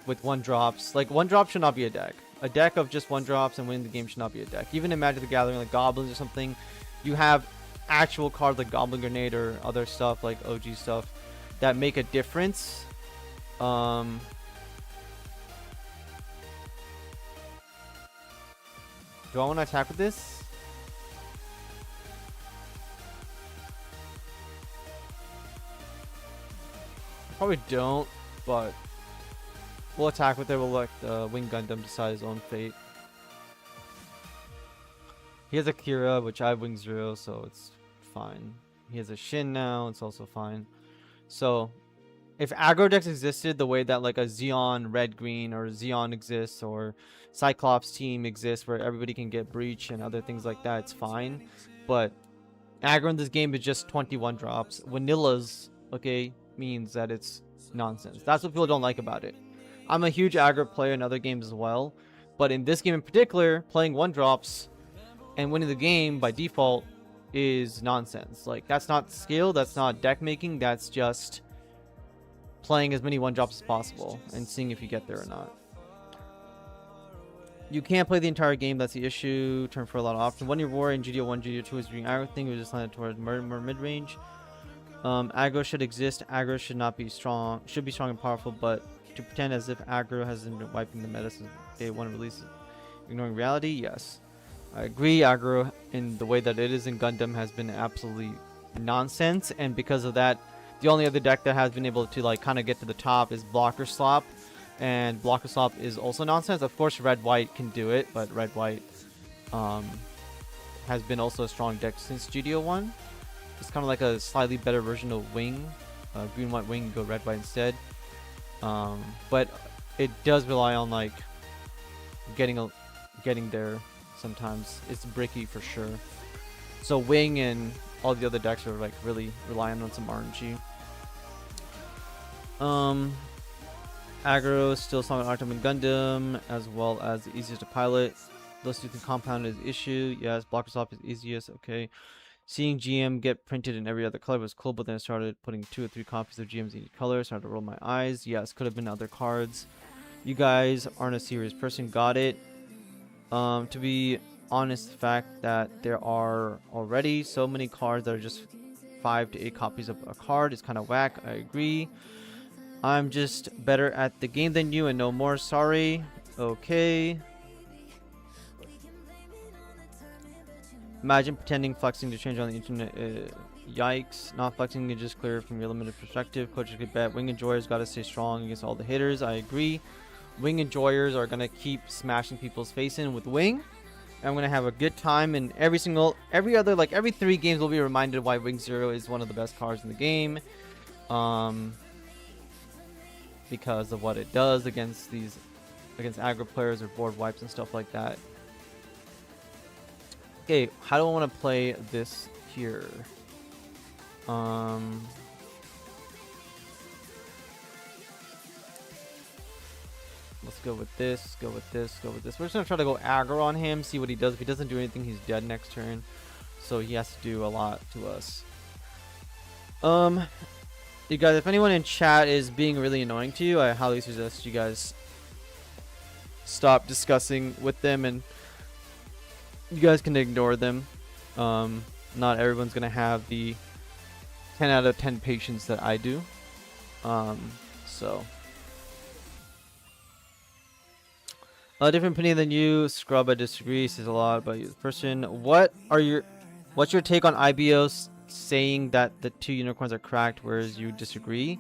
with 1-drops. Like 1-drop should not be a deck. A deck of just 1-drops and winning the game should not be a deck. Even in Magic the Gathering, like goblins or something, you have actual cards like Goblin Grenade or other stuff like OG stuff that make a difference Um, do I want to attack with this? Probably don't, but we'll attack with it. We'll let Wing Gundam decide his own fate. He has a Kira, which I have Wing Zero, so it's fine. He has a Shin now, it's also fine. So, if aggro decks existed the way that like a Xeon Red Green or Xeon exists, or Cyclops team exists where everybody can get Breach and other things like that, it's fine. But aggro in this game is just 21 drops. Vanilla's, okay, means that it's nonsense. That's what people don't like about it. I'm a huge aggro player in other games as well, but in this game in particular, playing 1-drops and winning the game by default is nonsense. Like, that's not skill, that's not deck making, that's just playing as many 1-drops as possible and seeing if you get there or not. You can't play the entire game, that's the issue. Turn for a lot of options. 1-year war in GD01, GD02 is doing aggro thing, we just landed towards more mid-range. Aggro should exist, aggro should not be strong, should be strong and powerful, but to pretend as if aggro hasn't been wiping the meta since day 1 release, ignoring reality, yes. I agree, aggro in the way that it is in Gundam has been absolutely nonsense, and because of that, the only other deck that has been able to like kind of get to the top is Blocker Slop, and Blocker Slop is also nonsense. Of course, Red White can do it, but Red White has been also a strong deck since GD01. It's kind of like a slightly better version of Wing, Green White Wing, go Red White instead. But it does rely on like getting there. Sometimes it's bricky for sure. So Wing and all the other decks are like really relying on some RNG. Aggro is still strong on Artem and Gundam, as well as the easiest to pilot. Those two can compound is issue. Yes, Blocker Swap is easiest. Okay. Seeing GM get printed in every other color was cool, but then I started putting 2 or 3 copies of GM's in each color. Started to roll my eyes. Yes, could have been other cards. You guys aren't a serious person. Got it. To be honest, the fact that there are already so many cards that are just 5 to 8 copies of a card is kind of whack. I agree. I'm just better at the game than you and no more. Sorry. Okay. Imagine pretending flexing to change on the internet. Yikes. Not flexing is just clear from your limited perspective. Coaches could bet Wing Enjoyers got to stay strong against all the hitters. I agree. Wing Enjoyers are going to keep smashing people's face in with Wing. And I'm going to have a good time. And every 3 games we'll be reminded why Wing Zero is one of the best cards in the game. Because of what it does against aggro players or board wipes and stuff like that. Okay, how do I want to play this here? Let's go with this, go with this, go with this. We're just going to try to go aggro on him, see what he does. If he doesn't do anything, he's dead next turn. So he has to do a lot to us. You guys, if anyone in chat is being really annoying to you, I highly suggest you guys stop discussing with them, and you guys can ignore them. Not everyone's going to have the 10 out of 10 patience that I do. So... A different opinion than you, Scrub. I disagree. Says a lot about you as a person. What's your take on IBO saying that the 2 unicorns are cracked, whereas you disagree?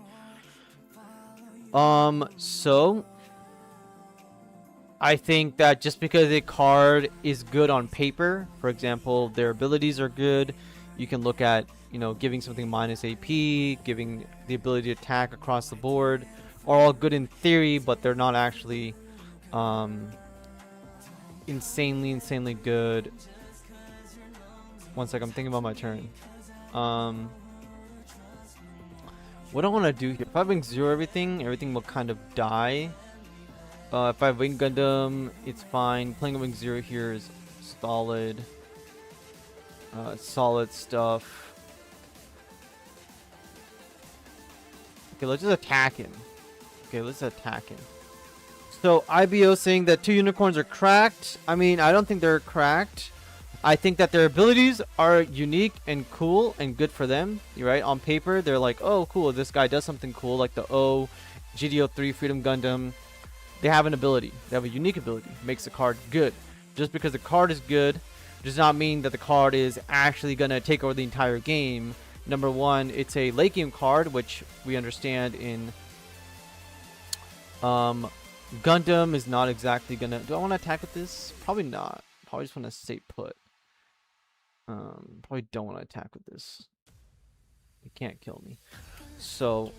So I think that just because a card is good on paper, for example, their abilities are good, you can look at, giving something minus AP, giving the ability to attack across the board, are all good in theory, but they're not actually insanely good. One sec, I'm thinking about my turn. What do I want to do here? If I Wing Zero everything will kind of die. If I Wing Gundam, it's fine. Playing a Wing Zero here is solid. Solid stuff. Okay, let's just attack him. Okay, let's attack him. So, IBO saying that 2 unicorns are cracked. I mean, I don't think they're cracked. I think that their abilities are unique and cool and good for them. Right? On paper, they're like, oh, cool, this guy does something cool, like the O GD03 Freedom Gundam, they have an ability. They have a unique ability. Makes the card good. Just because the card is good does not mean that the card is actually going to take over the entire game. Number one, it's a late game card, which we understand in Gundam is not exactly going to... Do I want to attack with this? Probably not. Probably just want to stay put. Probably don't want to attack with this. It can't kill me. So...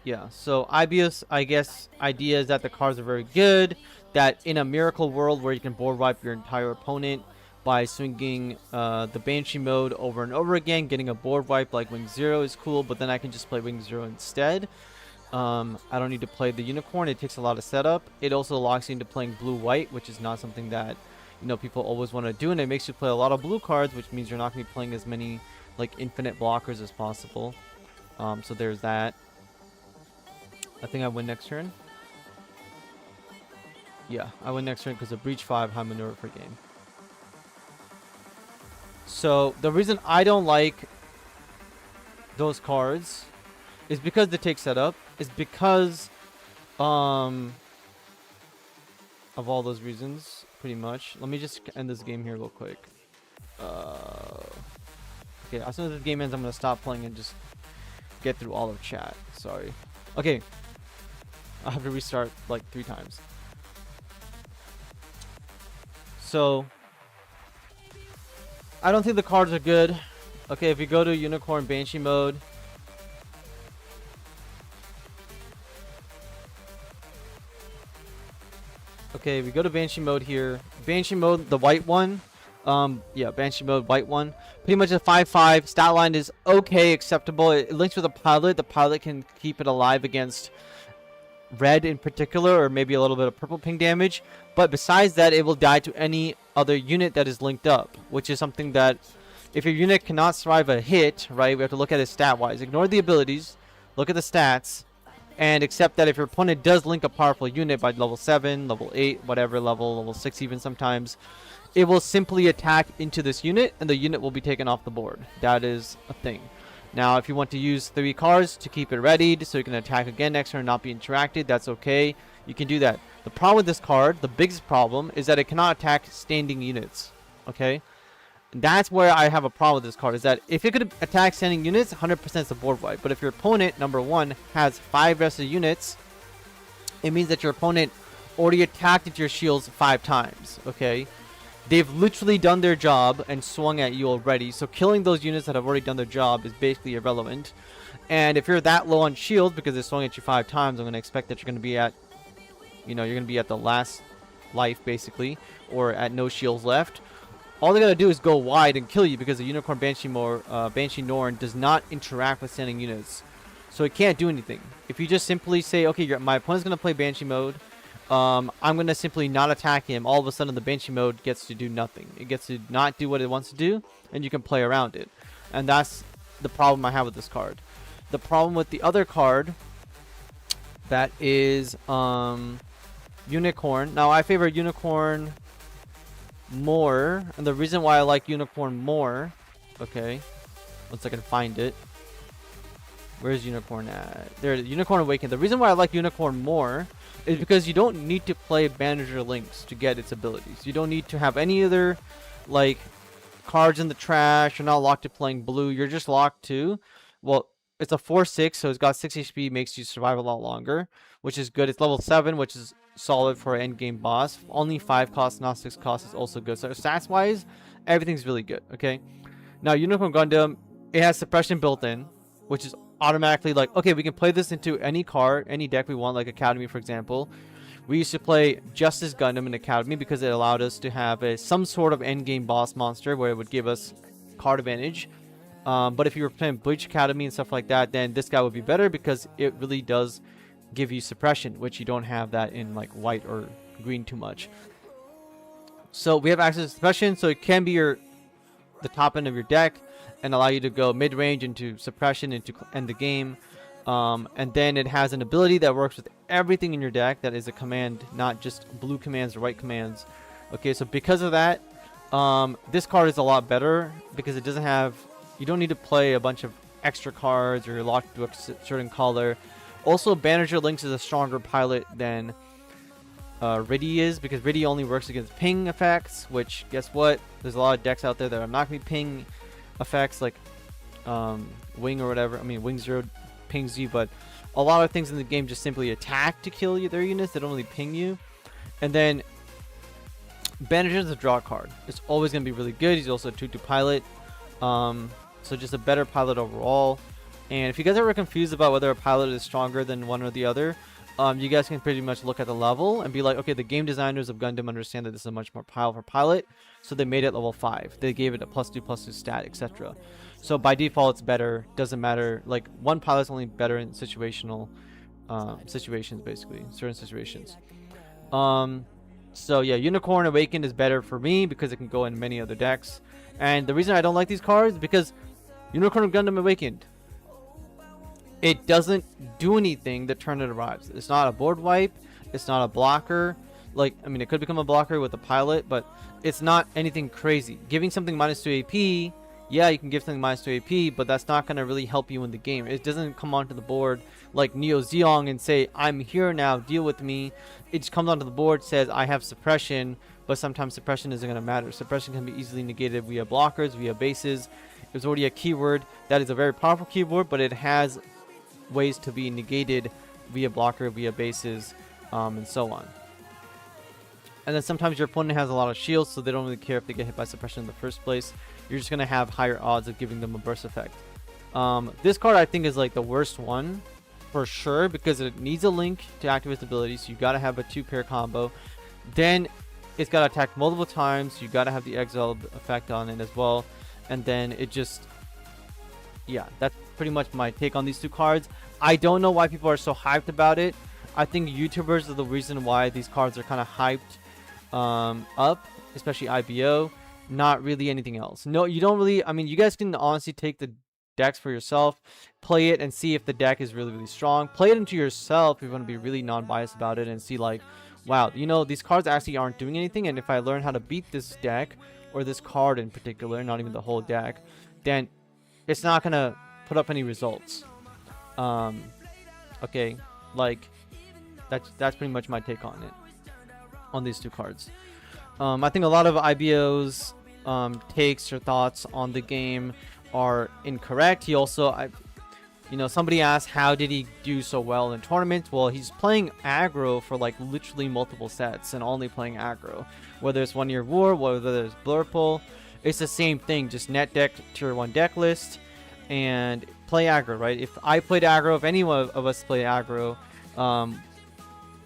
yeah, so IBS, I guess, idea is that the cards are very good, that in a miracle world where you can board wipe your entire opponent by swinging the Banshee mode over and over again, getting a board wipe like Wing Zero is cool, but then I can just play Wing Zero instead. I don't need to play the Unicorn, it takes a lot of setup. It also locks you into playing blue-white, which is not something that, you know, people always want to do, and it makes you play a lot of blue cards, which means you're not going to be playing as many, like, infinite blockers as possible. So there's that. I think I win next turn. Yeah, I win next turn because of Breach 5, high maneuver per game. So the reason I don't like those cards is because they take setup. Is because of all those reasons, pretty much. Let me just end this game here real quick. Okay, as soon as this game ends, I'm gonna stop playing and just get through all of chat. Sorry. Okay. I have to restart like 3 times. So I don't think the cards are good. Okay, if we go to Unicorn Banshee mode, okay, we go to Banshee mode here. Banshee mode, the white one. Yeah, Banshee mode, white one. Pretty much a 5/5. Stat line is okay, acceptable. It links with a pilot. The pilot can keep it alive against red in particular, or maybe a little bit of purple ping damage. But besides that, it will die to any other unit that is linked up, which is something that if your unit cannot survive a hit, right, we have to look at it stat-wise. Ignore the abilities, look at the stats, and accept that if your opponent does link a powerful unit by level 7, level 8, whatever level, level 6 even sometimes, it will simply attack into this unit, and the unit will be taken off the board. That is a thing. Now, if you want to use 3 cards to keep it readied so you can attack again next turn and not be interacted, that's okay. You can do that. The problem with this card, the biggest problem, is that it cannot attack standing units. Okay? And that's where I have a problem with this card, is that if it could attack standing units, 100% is a board wipe. But if your opponent, number 1, has 5 rested units, it means that your opponent already attacked into your shields 5 times. Okay? They've literally done their job and swung at you already. So killing those units that have already done their job is basically irrelevant. And if you're that low on shields because they swung at you 5 times, I'm going to expect that you're going to be at, you know, you're going to be at the last life basically, or at no shields left. All they got to do is go wide and kill you because the Unicorn Banshee Norn does not interact with standing units. So it can't do anything. If you just simply say, okay, my opponent's going to play Banshee mode, I'm going to simply not attack him, all of a sudden the Banshee mode gets to do nothing. It gets to not do what it wants to do, and you can play around it. And that's the problem I have with this card. The problem with the other card, that is Unicorn. Now, I favor Unicorn more, and the reason why I like Unicorn more, okay, once I can find it. Where's Unicorn at? There, Unicorn Awakened. The reason why I like Unicorn more is because you don't need to play Manager Links to get its abilities. You don't need to have any other, like, cards in the trash. You're not locked to playing blue. You're just locked to, well, it's a 4/6, so it's got 6 HP, makes you survive a lot longer, which is good. It's level 7, which is solid for an end game boss. Only 5 costs, not 6 costs, is also good. So stats wise, everything's really good. Okay, now Unicorn Gundam, it has suppression built in, which is automatically like, okay, we can play this into any card, any deck we want, like Academy for example. We used to play Justice Gundam in Academy because it allowed us to have some sort of end game boss monster where it would give us card advantage. But if you were playing Bleach Academy and stuff like that, then this guy would be better because it really does give you suppression, which you don't have that in like white or green too much. So we have access to suppression, so it can be the top end of your deck and allow you to go mid-range into suppression and to end the game. And then it has an ability that works with everything in your deck that is a command, not just blue commands or white commands. Okay, so because of that, this card is a lot better because it doesn't have, you don't need to play a bunch of extra cards, or you're locked to a certain color. Also, Banisher Lynx is a stronger pilot than Riddy is, because Riddy only works against ping effects, which, guess what? There's a lot of decks out there that are not going to be ping effects, like Wing or whatever. I mean, Wing Zero pings you, but a lot of things in the game just simply attack to kill you, their units. They don't really ping you. And then Banisher is a draw card. It's always going to be really good. He's also a 2-2 pilot. So just a better pilot overall. And if you guys are ever confused about whether a pilot is stronger than one or the other, you guys can pretty much look at the level and be like, okay, the game designers of Gundam understand that this is a much more powerful pilot, so they made it level 5. They gave it a +2/+2 stat, etc. So by default, it's better. Doesn't matter. Like, one pilot's only better in situational situations, basically, certain situations. So yeah, Unicorn Awakened is better for me because it can go in many other decks. And the reason I don't like these cards is because Unicorn Gundam Awakened, it doesn't do anything the turn it arrives. It's not a board wipe. It's not a blocker. Like, I mean, it could become a blocker with a pilot, but it's not anything crazy. Giving something -2 AP, yeah, you can give something -2 AP, but that's not going to really help you in the game. It doesn't come onto the board like Neo Zeong and say, I'm here now, deal with me. It just comes onto the board, says, I have suppression, but sometimes suppression isn't going to matter. Suppression can be easily negated via blockers, via bases. It's already a keyword. That is a very powerful keyword, but it has ways to be negated via blocker, via bases, and so on. And then sometimes your opponent has a lot of shields, so they don't really care if they get hit by suppression in the first place. You're just going to have higher odds of giving them a burst effect. This card I think is like the worst one for sure, because it needs a link to activate its ability, so you got to have a 2-pair combo. Then it's got to attack multiple times, so you got to have the exile effect on it as well. And then it just, yeah, that's pretty much my take on these two cards. I don't know why people are so hyped about it. I think YouTubers are the reason why these cards are kind of hyped up, especially IBO. Not really anything else. No, you don't really, I mean, you guys can honestly take the decks for yourself, play it, and see if the deck is really, really strong. Play it into yourself if you want to be really non-biased about it and see like, wow, you know, these cards actually aren't doing anything, and if I learn how to beat this deck, or this card in particular, not even the whole deck, then it's not gonna put up any results. Okay, like that's pretty much my take on it, on these two cards. I think a lot of IBO's takes or thoughts on the game are incorrect. He also, you know, somebody asked how did he do so well in tournaments. Well, he's playing aggro for like literally multiple sets and only playing aggro. Whether it's 1 Year War, whether it's Blurple, it's the same thing. Just net deck tier 1 deck list and play aggro, right? If I played aggro, if any one of us played aggro,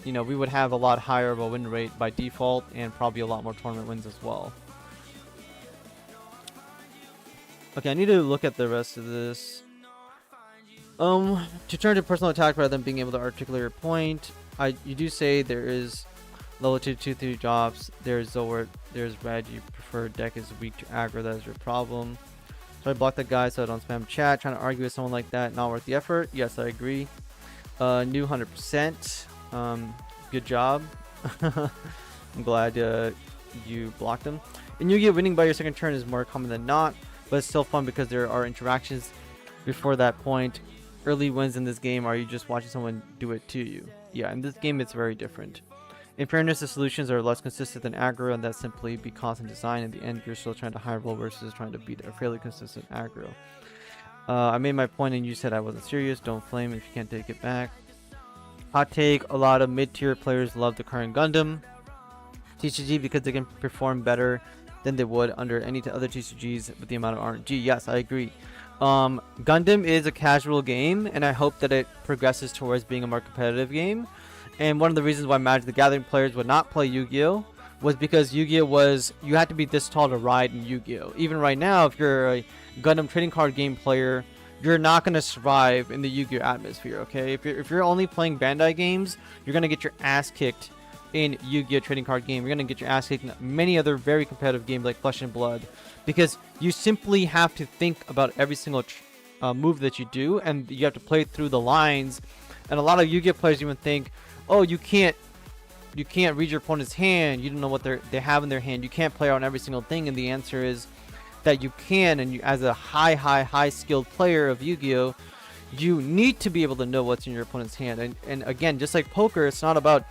you know, we would have a lot higher of a win rate by default and probably a lot more tournament wins as well. Okay, I need to look at the rest of this. To turn to personal attack rather than being able to articulate your point, you do say there is level 2/2/3 drops. There's Zord, there's Red. You prefer deck is weak to aggro. That is your problem. So I blocked that guy so I don't spam chat. Trying to argue with someone like that, not worth the effort. Yes, I agree. New 100%. Good job. I'm glad you blocked him. In Yu-Gi-Oh, winning by your second turn is more common than not, but it's still fun because there are interactions before that point. Early wins in this game, are you just watching someone do it to you? Yeah, in this game it's very different. In fairness, the solutions are less consistent than aggro, and that's simply because in design, in the end, you're still trying to high roll versus trying to beat a fairly consistent aggro. I made my point and you said I wasn't serious. Don't flame if you can't take it back. Hot take, a lot of mid-tier players love the current Gundam TCG because they can perform better than they would under any other TCGs with the amount of RNG. Yes, I agree. Gundam is a casual game, and I hope that it progresses towards being a more competitive game. And one of the reasons why Magic the Gathering players would not play Yu-Gi-Oh! Was because Yu-Gi-Oh! Was, you had to be this tall to ride in Yu-Gi-Oh! Even right now, if you're a Gundam trading card game player, you're not going to survive in the Yu-Gi-Oh! Atmosphere, okay? If you're only playing Bandai games, you're going to get your ass kicked in Yu-Gi-Oh! Trading card game. You're going to get your ass kicked in many other very competitive games like Flesh and Blood, because you simply have to think about every single move that you do, and you have to play through the lines. And a lot of Yu-Gi-Oh! Players even think, oh, you can't read your opponent's hand, you don't know what they have in their hand, you can't play out every single thing. And the answer is, that you can, and you, as a high skilled player of Yu-Gi-Oh, you need to be able to know what's in your opponent's hand. And again, just like poker, it's not about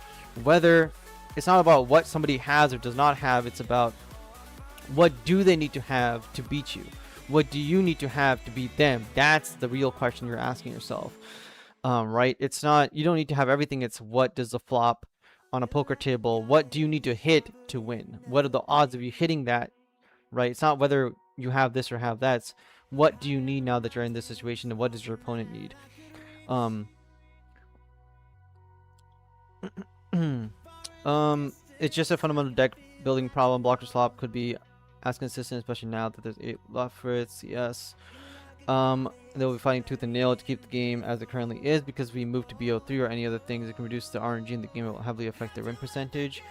what somebody has or does not have. It's about what do they need to have to beat you. What do you need to have to beat them? That's the real question you're asking yourself, right? It's not, you don't need to have everything. It's what does the flop on a poker table, what do you need to hit to win? What are the odds of you hitting that, right? It's not whether you have this or have that. It's what do you need now that you're in this situation, and what does your opponent need? It's just a fundamental deck building problem. Blocker slop could be as consistent, especially now that there's 8 left for it. Yes. They'll be fighting tooth and nail to keep the game as it currently is, because if we move to BO3 or any other things, it can reduce the RNG in the game. It will heavily affect the win percentage.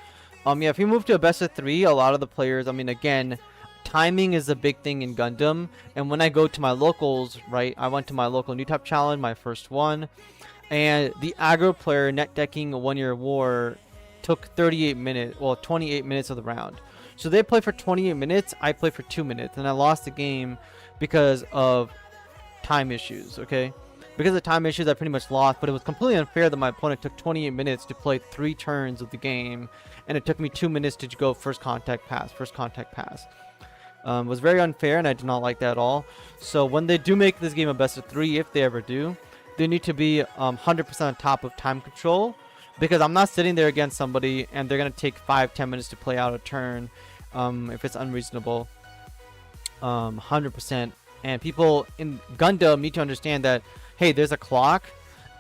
Yeah, if we move to a best of 3, a lot of the players, I mean, again, timing is a big thing in Gundam. And when I go to my locals, right, I went to my local new type challenge, my first one, and the aggro player net decking a 1-year war took 38 minutes, well, 28 minutes of the round. So they play for 28 minutes, I play for 2 minutes, and I lost the game because of time issues, okay? Because of time issues, I pretty much lost, but it was completely unfair that my opponent took 28 minutes to play 3 turns of the game, and it took me 2 minutes to go first contact pass. It was very unfair, and I did not like that at all. So when they do make this game a best of 3, if they ever do, they need to be 100% on top of time control, because I'm not sitting there against somebody and they're going to take 5-10 minutes to play out a turn if it's unreasonable. 100%. And people in Gundam need to understand that, hey, there's a clock,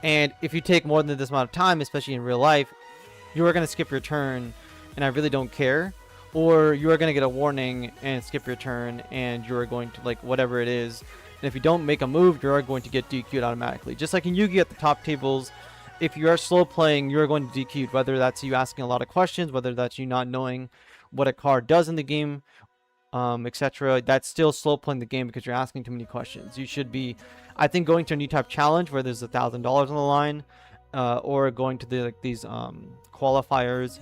and if you take more than this amount of time, especially in real life, you are going to skip your turn, and I really don't care. Or you are going to get a warning and skip your turn, and you are going to, like, whatever it is. And if you don't make a move, you are going to get DQ'd automatically. Just like in Yu-Gi at the top tables, if you are slow playing, you are going to DQ'd, whether that's you asking a lot of questions, whether that's you not knowing what a card does in the game, etc. That's still slow playing the game because you're asking too many questions. You should be, I think, going to a new type challenge where there's $1,000 on the line, or going to these qualifiers.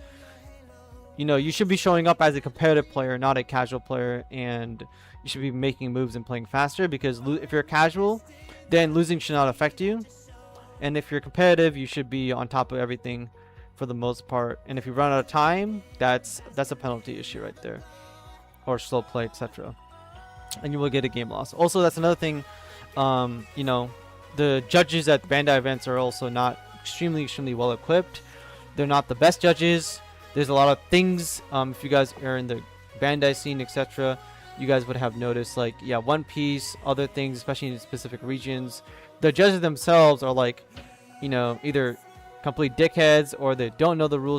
You know, you should be showing up as a competitive player, not a casual player, and you should be making moves and playing faster, because if you're casual, then losing should not affect you. And if you're competitive, you should be on top of everything for the most part. And if you run out of time, that's a penalty issue right there, or slow play, etc. And you will get a game loss. Also, that's another thing. You know, the judges at Bandai events are also not extremely well equipped. They're not the best judges. There's a lot of things, if you guys are in the Bandai scene, etc., you guys would have noticed, like, yeah, One Piece, other things, especially in specific regions. The judges themselves are, like, you know, either complete dickheads, or they don't know the rules